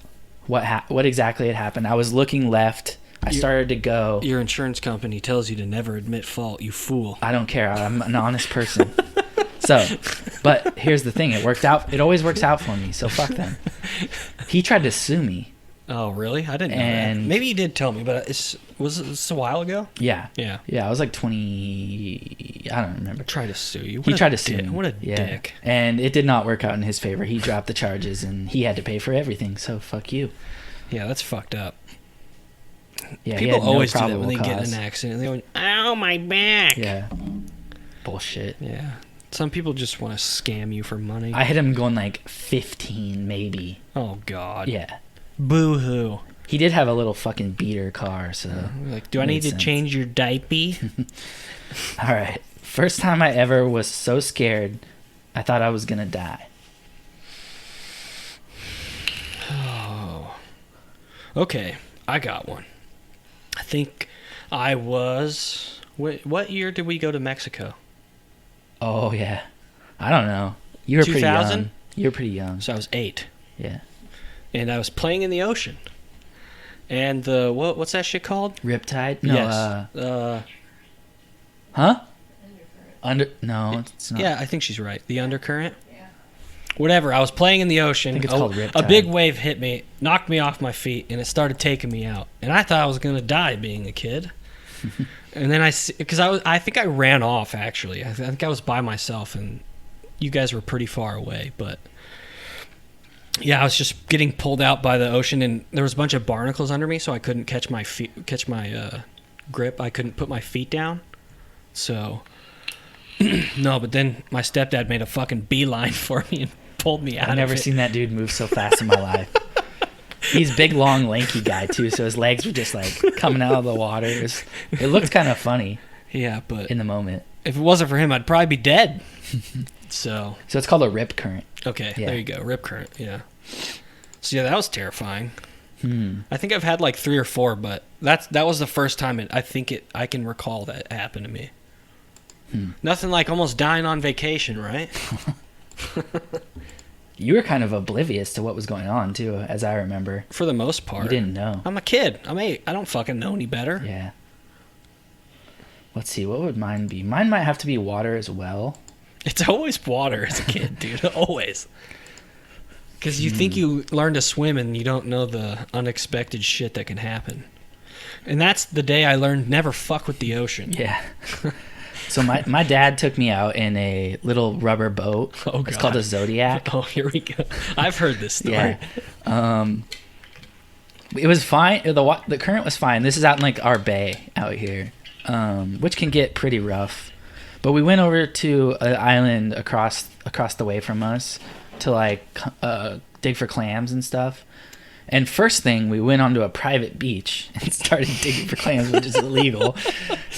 What exactly had happened? I was looking left. I started to go. Your insurance company tells you to never admit fault, you fool. I don't care. I'm an honest person. So, but here's the thing. It worked out. It always works out for me. So fuck them. He tried to sue me. Oh, really? I didn't know that. And- Maybe you did tell me, but was it a while ago? Yeah. Yeah. Yeah, I was like 20. I don't remember. Try to sue you. He tried to sue me. What a Yeah. dick. And it did not work out in his favor. He dropped the charges, and he had to pay for everything. So fuck you. Yeah, that's fucked up. Yeah, he People had no always do that probable when they get in cause. an accident. They go, ow, my back. Yeah. Bullshit. Yeah. Some people just want to scam you for money. I hit him going like 15, maybe. Oh, God. Yeah. Boo-hoo. He did have a little fucking beater car, so. Like, do I need Made to sense. change your diaper? All right. First time I ever was so scared, I thought I was going to die. Oh. Okay, I got one. I think I was... What year did we go to Mexico? Oh, yeah. I don't know. You were pretty 2000? young. You were pretty young. So I was 8. Yeah. and I was playing in the ocean. And the what's that shit called? Riptide? No. Yes. Huh? No, it's not. Yeah, I think she's right. The undercurrent. Yeah. Whatever. I was playing in the ocean. I think it's called Riptide. A big wave hit me, knocked me off my feet, and it started taking me out. And I thought I was gonna die being a kid. And then I think I ran off actually. I think I was by myself, and you guys were pretty far away, but. Yeah, I was just getting pulled out by the ocean, and there was a bunch of barnacles under me, so I couldn't catch my grip. I couldn't put my feet down. So, no, but then my stepdad made a fucking beeline for me and pulled me out. I've never seen that dude move so fast in my life. He's big, long, lanky guy too, so his legs were just like coming out of the water. It looked kind of funny. Yeah, but in the moment, if it wasn't for him, I'd probably be dead. So it's called a rip current. Okay, yeah. There you go, rip current. Yeah. So yeah, that was terrifying. I think I've had like 3 or 4, but that was the first time I can recall that happened to me. Nothing like almost dying on vacation, right? You were kind of oblivious to what was going on too, as I remember. For the most part, you didn't know. I'm a kid. I'm 8. I don't fucking know any better. Yeah. Let's see, what would mine be? Mine might have to be water as well. It's always water as a kid, dude. Always. Because you think you learn to swim and you don't know the unexpected shit that can happen. And that's the day I learned never fuck with the ocean. Yeah. So my dad took me out in a little rubber boat. Oh, God. It's called a Zodiac. Oh, here we go. I've heard this story. Yeah. It was fine. The current was fine. This is out in like our bay out here, which can get pretty rough. But we went over to an island across the way from us to like dig for clams and stuff. And first thing, we went onto a private beach and started digging for clams, which is illegal.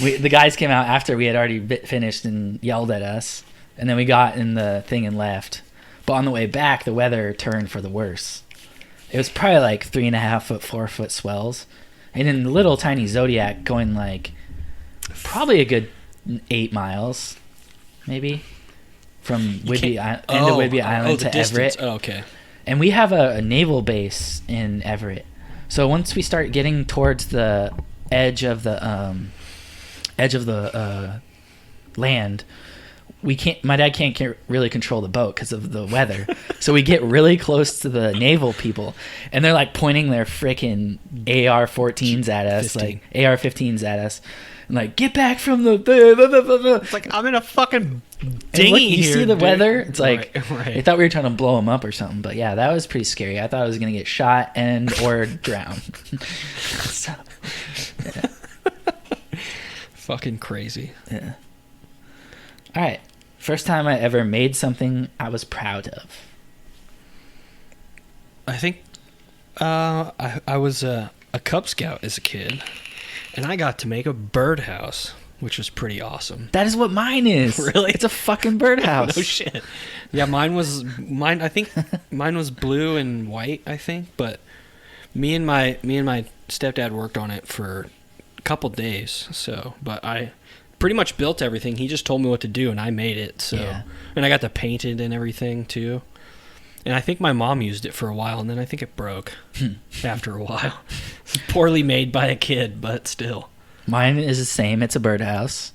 The guys came out after we had already finished and yelled at us. And then we got in the thing and left. But on the way back, the weather turned for the worse. It was probably like 3.5 foot, 4 foot swells. And in the little tiny Zodiac going like probably a good 8 miles, maybe, from Whidbey end of Whidbey Island to distance. Everett. Oh, okay. And we have a naval base in Everett. So once we start getting towards the edge of the land, we can't. My dad can't really control the boat because of the weather. So we get really close to the naval people, and they're like pointing their freaking AR-14s at us, 15. like AR-15s at us. And like, get back from the... It's like, I'm in a fucking dinghy you here, see the dude. weather? It's like, right. They thought we were trying to blow them up or something. But yeah, that was pretty scary. I thought I was going to get shot or drown. So, yeah. Fucking crazy. Yeah. All right. First time I ever made something I was proud of. I think I was a Cub Scout as a kid. And I got to make a birdhouse, which was pretty awesome. That is what mine is. Really? It's a fucking birdhouse. No shit. Yeah, I think mine was blue and white, I think, but me and my stepdad worked on it for a couple days. So, but I pretty much built everything. He just told me what to do and I made it. So, yeah. And I got to paint it and everything too. And I think my mom used it for a while, and then I think it broke after a while. Poorly made by a kid, but still. Mine is the same. It's a birdhouse.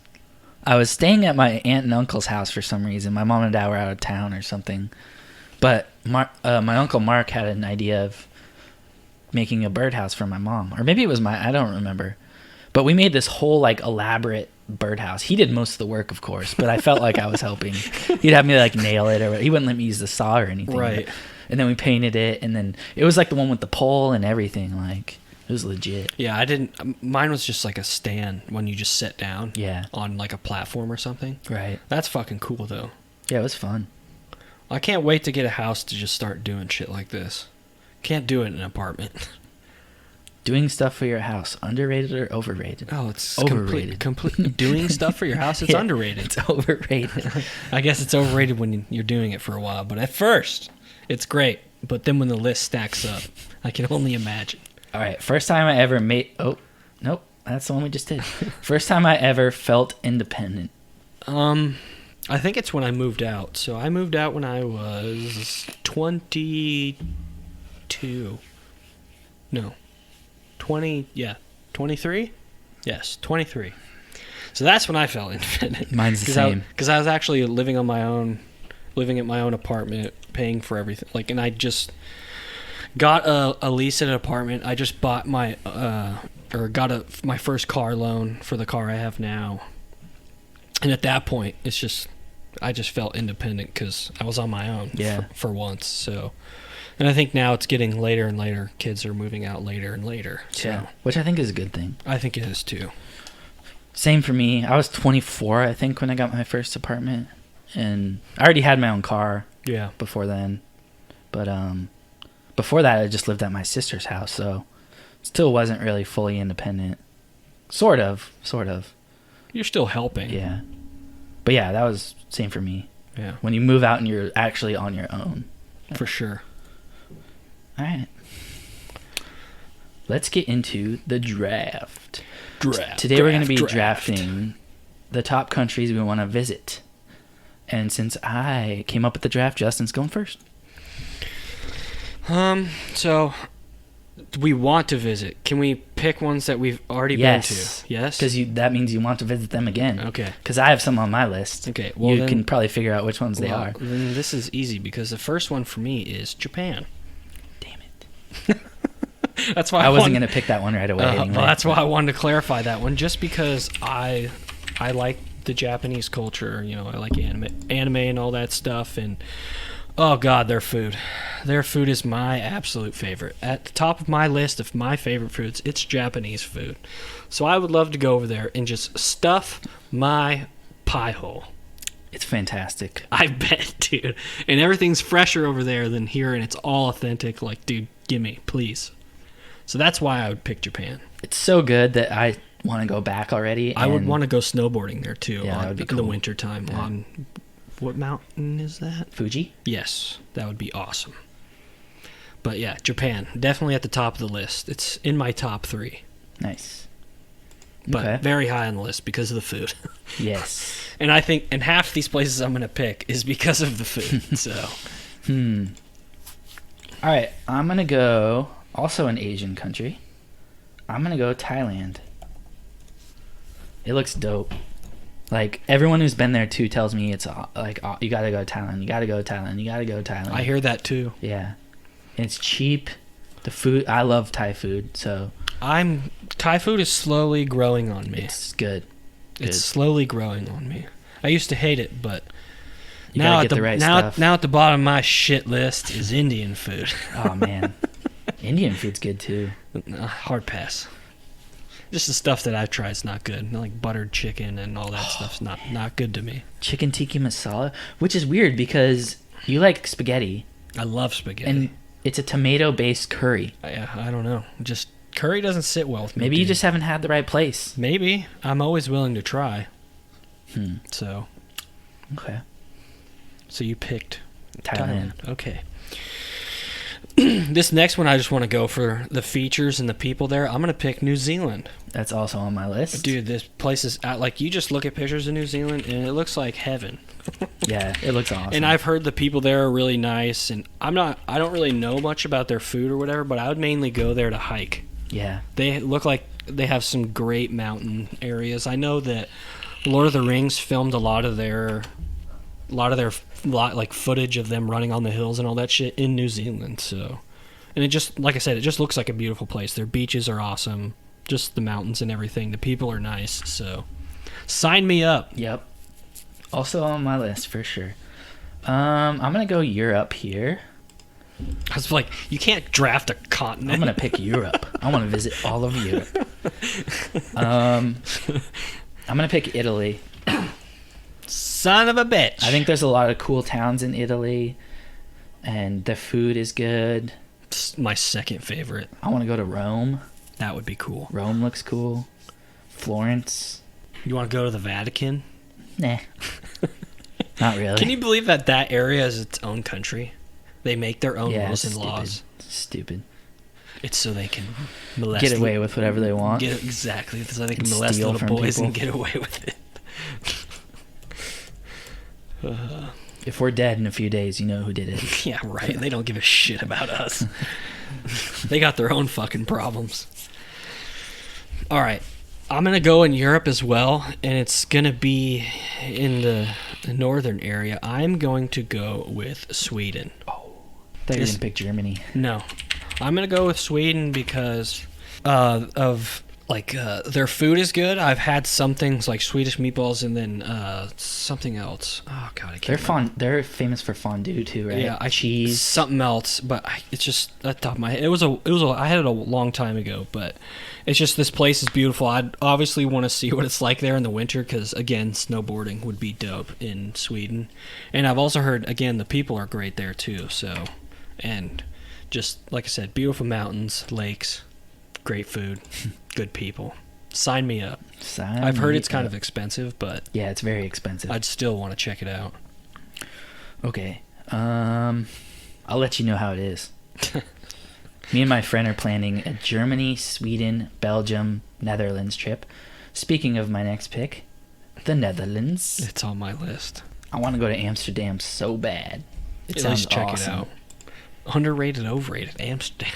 I was staying at my aunt and uncle's house for some reason. My mom and dad were out of town or something. But my uncle Mark had an idea of making a birdhouse for my mom. Or maybe it was I don't remember. But we made this whole like elaborate birdhouse. He did most of the work, of course, but I felt like I was helping. He'd have me like nail it, or he wouldn't let me use the saw or anything. Right. And then we painted it, and then it was like the one with the pole and everything. Like, it was legit. Yeah, I didn't. Mine was just like a stand when you just sit down. Yeah. On like a platform or something. Right. That's fucking cool though. Yeah, it was fun. I can't wait to get a house to just start doing shit like this. Can't do it in an apartment. Doing stuff for your house, underrated or overrated? Oh, it's overrated. Complete doing stuff for your house, it's underrated. It's overrated. I guess it's overrated when you're doing it for a while, but at first, it's great. But then when the list stacks up, I can only imagine. All right, first time I ever made... Oh, nope, that's the one we just did. First time I ever felt independent. I think it's when I moved out. So I moved out when I was 22, 22. No. 23? Yes, 23. So that's when I felt independent. Mine's the same. Because I was actually living at my own apartment, paying for everything. Like, and I just got a lease at an apartment. I just bought my my first car loan for the car I have now. And at that point, I just felt independent because I was on my own for once. So, and I think now it's getting later and later. Kids are moving out later and later. So. Yeah, which I think is a good thing. I think it is too. Same for me. I was 24, I think, when I got my first apartment, and I already had my own car. Yeah. Before then, but before that, I just lived at my sister's house, so still wasn't really fully independent. Sort of. You're still helping. Yeah. But yeah, that was same for me. Yeah. When you move out and you're actually on your own. For sure. All right. Let's get into the draft. Today we're going to be drafting the top countries we want to visit. And since I came up with the draft, Justin's going first. So we want to visit. Can we pick ones that we've already been to? Yes. Because that means you want to visit them again. Okay. Because I have some on my list. Okay. Well, you can probably figure out which ones they are. Then this is easy because the first one for me is Japan. Damn it. That's why I wasn't going to pick that one right away. Anyway, well, that's why I wanted to clarify that one, just because I like the Japanese culture. You know, I like anime and all that stuff, and oh god, their food is my absolute favorite. At the top of my list of my favorite foods, it's Japanese food. So I would love to go over there and just stuff my pie hole. It's fantastic. I bet, dude. And everything's fresher over there than here, and it's all authentic. Like, dude, gimme, please. So that's why I would pick Japan. It's so good that I want to go back already. I would want to go snowboarding there too. Yeah, that would be cool. In the wintertime. Yeah. On what mountain is that? Fuji? Yes, that would be awesome. But yeah, Japan, definitely at the top of the list. It's in my top 3. Nice. But very high on the list because of the food. Yes. And I think, and half these places I'm going to pick is because of the food. So. All right, I'm going to go. Also an Asian country. I'm going to go Thailand. It looks dope. Like, everyone who's been there, too, tells me it's like, you got to go to Thailand, you got to go to Thailand, you got to go to Thailand. I hear that, too. Yeah. And it's cheap. The food, I love Thai food, so. Thai food is slowly growing on me. It's good. It's slowly growing on me. I used to hate it, but you now at the now at the bottom of my shit list is Indian food. Oh, man. Indian food's good too. Hard pass. Just the stuff that I've tried is not good. Like buttered chicken and all that stuff's not good to me. Chicken tikka masala, which is weird because you like spaghetti. I love spaghetti. And it's a tomato-based curry. I don't know. Just curry doesn't sit well with me. Maybe you just haven't had the right place. Maybe. I'm always willing to try. So. Okay. So you picked Thailand. Okay. This next one, I just want to go for the features and the people there. I'm going to pick New Zealand. That's also on my list. Dude, this place is like, you just look at pictures of New Zealand and it looks like heaven. Yeah, it looks awesome. And I've heard the people there are really nice, and I don't really know much about their food or whatever, but I would mainly go there to hike. Yeah. They look like they have some great mountain areas. I know that Lord of the Rings filmed a lot of their like footage of them running on the hills and all that shit in New Zealand. So, and it just, like I said, it just looks like a beautiful place. Their beaches are awesome, just the mountains and everything. The people are nice. So, sign me up. Yep. Also on my list for sure. I'm gonna go Europe here. I was like, you can't draft a continent. I'm gonna pick Europe. I want to visit all of Europe. I'm gonna pick Italy. Son of a bitch. I think there's a lot of cool towns in Italy, and the food is good. It's my second favorite. I want to go to Rome. That would be cool. Rome looks cool. Florence. You want to go to the Vatican? Nah. Not really. Can you believe that area is its own country? They make their own rules and laws. Stupid. It's so they can molest. Get away with whatever they want. Exactly. So they can molest little boys and get away with it. If we're dead in a few days, you know who did it. Yeah, right. They don't give a shit about us. They got their own fucking problems. All right. I'm going to go in Europe as well, and it's going to be in the northern area. I'm going to go with Sweden. Oh, I thought you were going to pick Germany. No. I'm going to go with Sweden because of... their food is good. I've had some things like Swedish meatballs and then something else. Oh god, I can't remember. They're famous for fondue too, right? Yeah, cheese. Something else, but it's just at the top of my head. I had it a long time ago, but it's just this place is beautiful. I'd obviously want to see what it's like there in the winter because again, snowboarding would be dope in Sweden. And I've also heard again the people are great there too. So, and just like I said, beautiful mountains, lakes. Great food, good people. Sign me up. I've heard it's kind of expensive, but yeah, it's very expensive. I'd still want to check it out. Okay, I'll let you know how it is. Me and my friend are planning a Germany, Sweden, Belgium, Netherlands trip. Speaking of my next pick, the Netherlands. It's on my list. I want to go to Amsterdam so bad. It sounds check awesome. it out. Underrated, overrated, Amsterdam.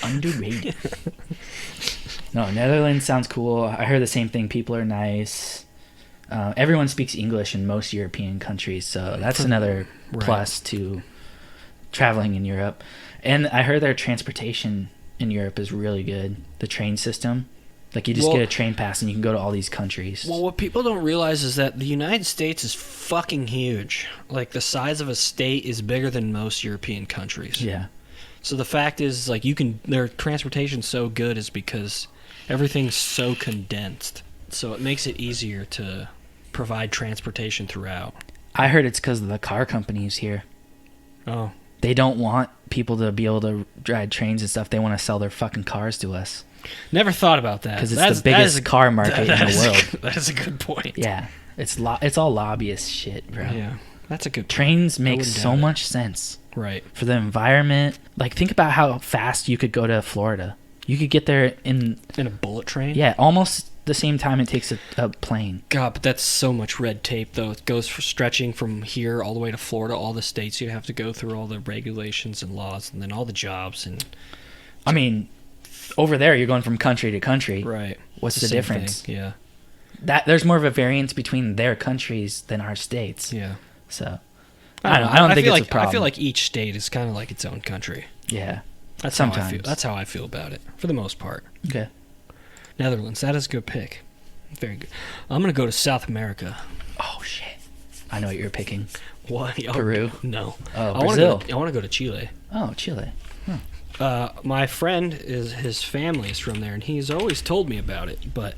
Underrated. No, Netherlands sounds cool. I heard the same thing. People are nice. Everyone speaks English in most European countries, so that's another plus to traveling in Europe. And I heard their transportation in Europe is really good. The train system. Like, you just get a train pass and you can go to all these countries. Well, what people don't realize is that the United States is fucking huge. Like, the size of a state is bigger than most European countries. Yeah. So the fact is, like, their transportation's so good is because everything's so condensed. So it makes it easier to provide transportation throughout. I heard it's because of the car companies here. Oh. They don't want people to be able to ride trains and stuff. They want to sell their fucking cars to us. Never thought about that. Because it's the biggest car market in the world. That is a good point. Yeah. It's all lobbyist shit, bro. Yeah. That's a good point. Trains make so much sense. Right. For the environment. Like, think about how fast you could go to Florida. You could get there in a bullet train? Yeah, almost the same time it takes a plane. God, but that's so much red tape, though. It goes stretching from here all the way to Florida, all the states. You have to go through all the regulations and laws, and then all the jobs. And I mean, over there, you're going from country to country. Right. What's the difference? Thing. Yeah. There's more of a variance between their countries than our states. Yeah. So, I don't think it's a problem. I feel like each state is kind of like its own country. Yeah. That's Sometimes. how I feel. That's how I feel about it, for the most part. Okay. Netherlands, that is a good pick. Very good. I'm going to go to South America. Oh, shit. I know what you're picking. What? Peru? No. Oh, Brazil. I want to go to Chile. Oh, Chile. Huh. My friend, his family is from there, and he's always told me about it. But,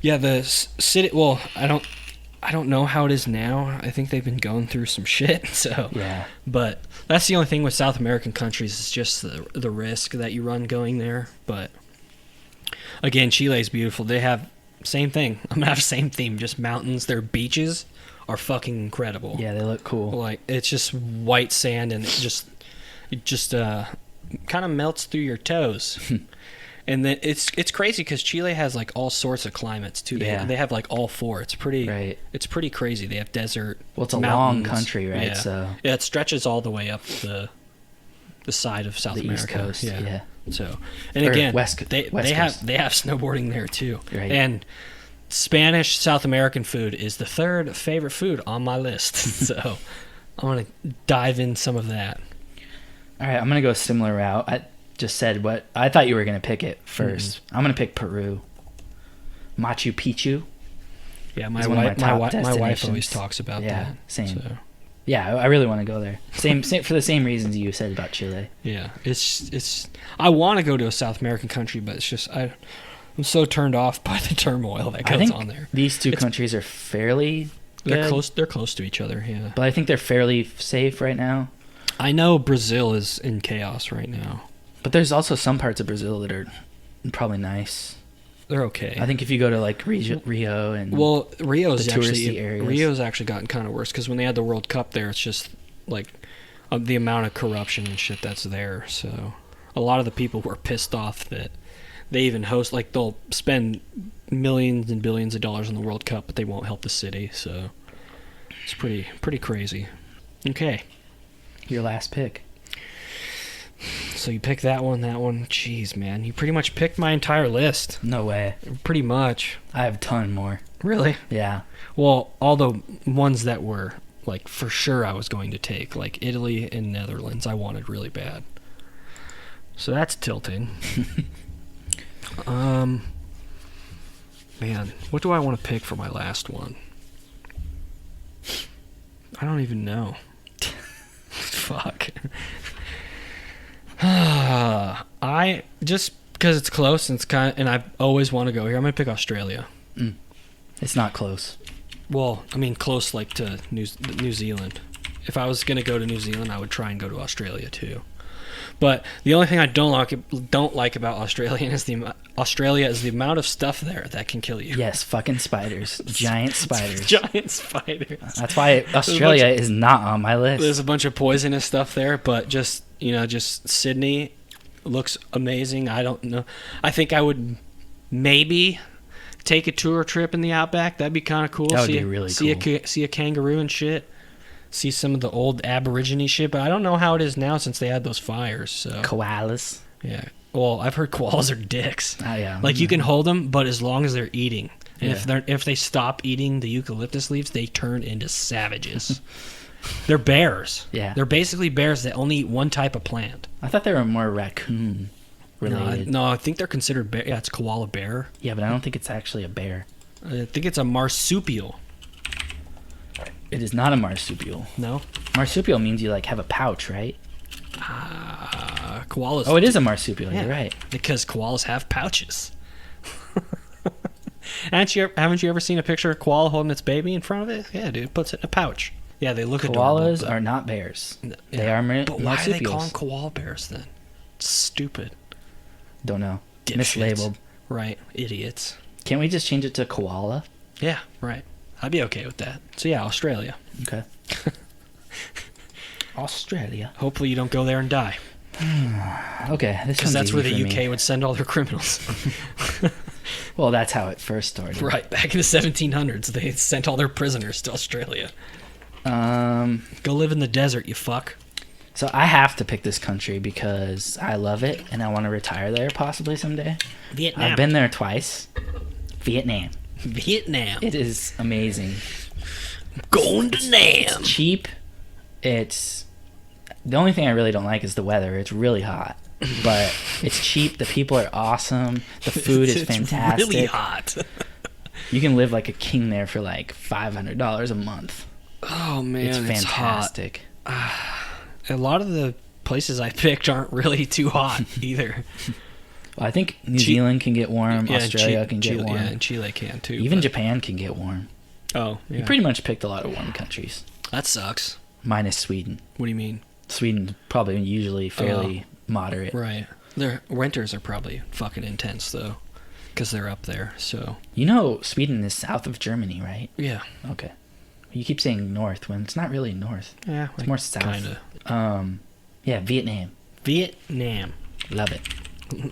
yeah, the city, well, I don't know how it is now. I think they've been going through some shit. So yeah. But that's the only thing with South American countries is just the risk that you run going there. But again, Chile's beautiful. They have same thing. I'm gonna have the same theme. Just mountains. Their beaches are fucking incredible. Yeah, they look cool. Like, it's just white sand, and it just kind of melts through your toes. And then it's crazy because Chile has like all sorts of climates too. They have like all four. It's pretty crazy. They have desert. Well, it's a mountains. long country, right? Yeah. So yeah, it stretches all the way up the side of South America. East Coast. Yeah. So, and again, West they have snowboarding there too. Right. And Spanish South American food is the third favorite food on my list. So I want to dive in some of that. All right, I'm gonna go a similar route. I just said what I thought you were gonna pick it first. I'm gonna pick Peru. Machu Picchu. Yeah, my wife always talks about that. Yeah, same. So. Yeah, I really want to go there. Same for the same reasons you said about Chile. Yeah, it's. I want to go to a South American country, but it's just I'm so turned off by the turmoil that goes on there. These two countries are fairly They're good, close. They're close to each other. Yeah, but I think they're fairly safe right now. I know Brazil is in chaos right now, but there's also some parts of Brazil that are probably nice. They're okay. I think if you go to like Rio and Rio's the touristy areas. Rio's actually gotten kind of worse because when they had the World Cup there, it's just like the amount of corruption and shit that's there. So a lot of the people were pissed off that they even host, like, they'll spend millions and billions of dollars on the World Cup, but they won't help the city. So it's pretty crazy. Okay, your last pick. So you pick that one. Jeez, man. You pretty much picked my entire list. No way. Pretty much. I have a ton more. Really? Yeah. Well, all the ones that were, like, for sure I was going to take, like Italy and Netherlands, I wanted really bad. So that's tilting. Man, what do I want to pick for my last one? I don't even know. Fuck. I just because it's close and and I always want to go here. I'm gonna pick Australia. It's not close. Well, I mean close like to New Zealand. If I was gonna go to New Zealand, I would try and go to Australia too. But the only thing I don't like about Australia is the amount of stuff there that can kill you. Yes, fucking spiders. Giant spiders. Giant spiders. That's why Australia is not on my list. There's a bunch of poisonous stuff there, but just Sydney looks amazing. I don't know. I think I would maybe take a tour trip in the outback. That'd be kind of cool. That would be really cool. See a kangaroo and shit. See some of the old Aborigine shit, but I don't know how it is now since they had those fires. So koalas. Yeah. Well, I've heard koalas are dicks. Oh yeah. Like you can hold them, but as long as they're eating, and if they stop eating the eucalyptus leaves, they turn into savages. They're bears. Yeah. They're basically bears that only eat one type of plant. I thought they were more raccoon related. No, I think they're considered bear. Yeah, it's koala bear. Yeah, but I don't think it's actually a bear. I think it's a marsupial. It is not a marsupial. No? Marsupial means you like have a pouch, right? Koalas. Oh, it is a marsupial. Yeah, You're right. Because koalas have pouches. Haven't you ever seen a picture of a koala holding its baby in front of it? Yeah, dude, it puts it in a pouch. Yeah, they look adorable. Koalas are not bears. Yeah. They are But why do they marsupials. call them koala bears then? Stupid. Don't know. Dipshits. Mislabeled. Right, idiots. Can't we just change it to koala? Yeah, right. I'd be okay with that. So yeah, Australia. Okay. Australia. Hopefully you don't go there and die. Okay, this Because that's where the easy for UK me. would send all their criminals. Well, that's how it first started. Right, back in the 1700s, they sent all their prisoners to Australia. Go live in the desert, you fuck. So I have to pick this country because I love it and I want to retire there possibly someday. Vietnam. I've been there twice. Vietnam. Vietnam. It is amazing. Going to Nam. It's cheap. It's the only thing I really don't like is the weather. It's really hot, but it's cheap. The people are awesome. The food is fantastic. It's really hot. You can live like a king there for like $500 a month. Oh man, It's it's fantastic. A lot of the places I picked aren't really too hot either. Well, I think New Zealand can get warm. Australia can get Chile, warm. Yeah, and Chile can too. Even but- Japan can get warm. Oh, yeah. You pretty much picked a lot of warm countries, That sucks. minus Sweden. What do you mean? Sweden's probably usually fairly moderate. Right. Their winters are probably fucking intense though, because they're up there. So You know, Sweden is south of Germany, right? yeah, Okay. You keep saying north when it's not really north. yeah, It's more south. Kinda. Yeah, Vietnam. Vietnam. Love it.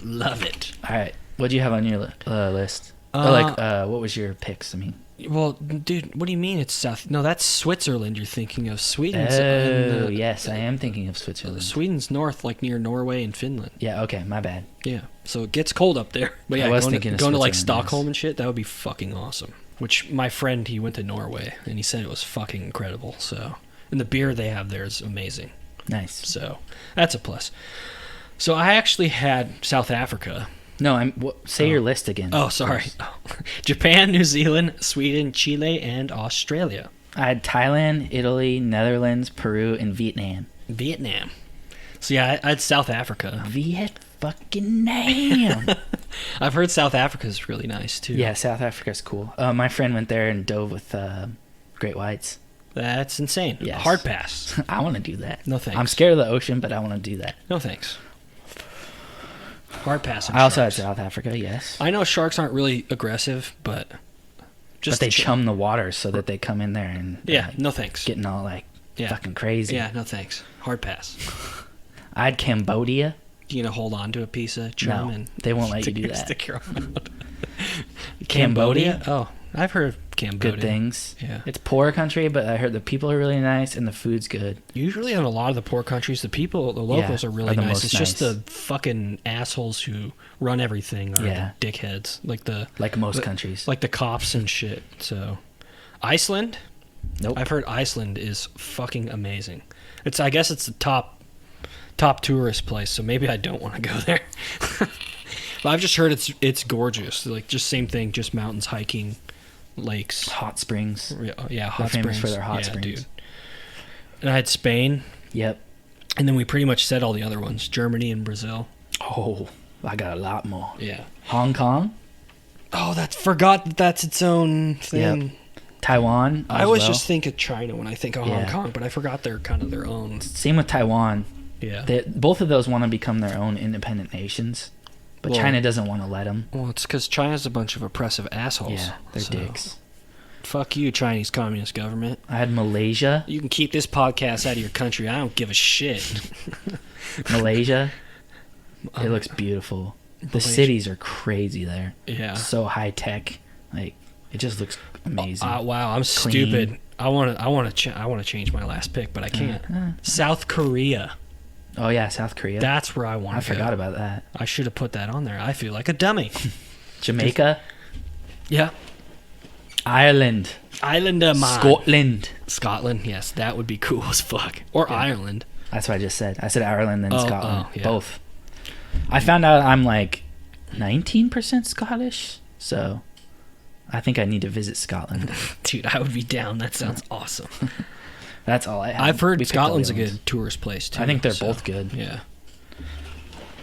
Love it. All right. What do you have on your list? What was your picks? I mean, Well, dude, what do you mean it's south? No, that's Switzerland. You're thinking of Sweden's. yes, I am thinking of Switzerland. Sweden's north, like near Norway and Finland. Yeah, okay, my bad. Yeah, so it gets cold up there. But yeah, I was going thinking of to like Switzerland, Stockholm yes. and shit, that would be fucking awesome. Which my friend, he went to Norway and he said it was fucking incredible. So, and the beer they have there is amazing. Nice. So that's a plus. So I actually had South Africa. No, say your list again. Oh, sorry. Japan, New Zealand, Sweden, Chile, and Australia. I had Thailand, Italy, Netherlands, Peru, and Vietnam. Vietnam. So yeah, I had South Africa. Viet-fucking-nam. I've heard South Africa's really nice too. Yeah, South Africa's cool. My friend went there and dove with great whites. That's insane. Yes. Hard pass. I want to do that. No thanks. I'm scared of the ocean, but I want to do that. No thanks. Hard pass. I also had South Africa, yes. I know sharks aren't really aggressive, but But they chum the water so that they come in there and Yeah, no thanks. getting all like fucking crazy. Yeah, no thanks. Hard pass. I had Cambodia. You gonna hold on to a piece of chum No, and they won't let you do that. stick your arm out? Cambodia? Oh, I've heard of Cambodia. good things. Yeah. It's poor country, but I heard the people are really nice and the food's good. Usually in a lot of the poor countries, the locals are really the nice. most It's just nice. the fucking assholes who run everything are the dickheads. Like most countries. Like the cops and shit. So, Iceland? Nope. I've heard Iceland is fucking amazing. I guess it's the top tourist place, so maybe I don't want to go there. But I've just heard it's gorgeous. Like, just same thing, just mountains, hiking, lakes. Hot springs. Yeah, hot They're springs. famous for their hot Yeah, springs. dude. And I had Spain, Yep. and then we pretty much said all the other ones. Germany and Brazil. Oh, I got a lot more. Yeah. Hong Kong. Oh, that's its own thing. Yep. Taiwan. I always just think of China when I think of Hong Yeah. Kong, but I forgot they're kind of their own. Same with Taiwan. Yeah. Both of those want to become their own independent nations, but Well- China doesn't want to let them. Well, it's because China's a bunch of oppressive assholes. Yeah, they're so- dicks. Fuck you, Chinese Communist government. I had Malaysia. You can keep this podcast out of your country. I don't give a shit. Malaysia. It looks beautiful. The Malaysia. cities are crazy there. Yeah. So high tech. Like, it just looks amazing. Wow, I'm Clean. stupid. I want to change my last pick, but I can't. South Korea. Oh yeah, South Korea. That's where I want I to go. forgot about that. I should have put that on there. I feel like a dummy. Jamaica, Yeah. Ireland, Island of mine. Scotland. Scotland, yes, that would be cool as fuck. Or Yeah. Ireland. That's what I just said. I said Ireland and Scotland. yeah. Both. I found out I'm like 19% Scottish, so I think I need to visit Scotland. Dude, I would be down. That sounds awesome. That's all I have. I've heard We picked all Scotland's the a ones. good tourist place, too. I think they're so, both good. Yeah.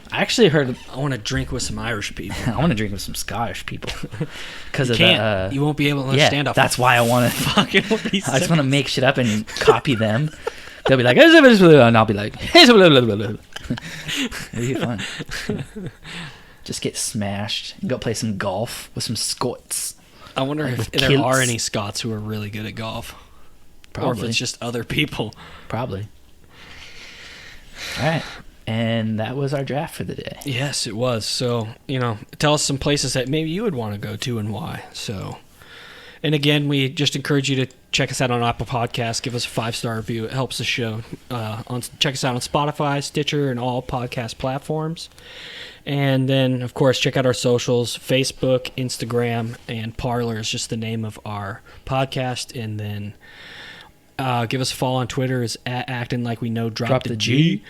I actually heard. I want to drink with some Irish people. I want to drink with some Scottish people because You of can't. the. You won't be able to understand. Yeah, that's why I want to. fucking what he I just said. want to make shit up and copy them. They'll be like, and I'll be like, it'll be fun. Just get smashed and go play some golf with some Scots. I wonder if with there kilts. are any Scots who are really good at golf. Or if Probably. it's just other people. Probably. All right. And that was our draft for the day. Yes, it was. So, tell us some places that maybe you would want to go to and why. So, and again, we just encourage you to check us out on Apple Podcasts. Give us a 5-star review. It helps the show. Check us out on Spotify, Stitcher, and all podcast platforms. And then, of course, check out our socials, Facebook, Instagram, and Parler is just the name of our podcast. And then give us a follow on Twitter is at acting like we know drop the G.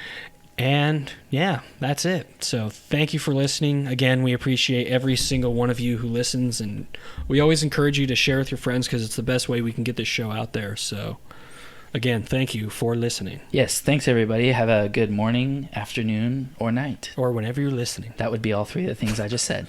And yeah, that's it. So thank you for listening. Again, we appreciate every single one of you who listens, and we always encourage you to share with your friends because it's the best way we can get this show out there. So again, thank you for listening. Yes. Thanks, everybody. Have a good morning, afternoon, or night. Or whenever you're listening. That would be all three of the things I just said.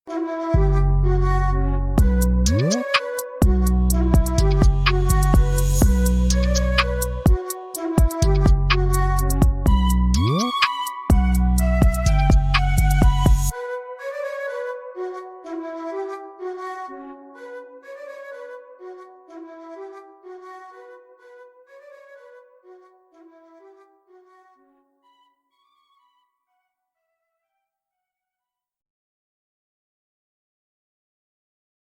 Thank you.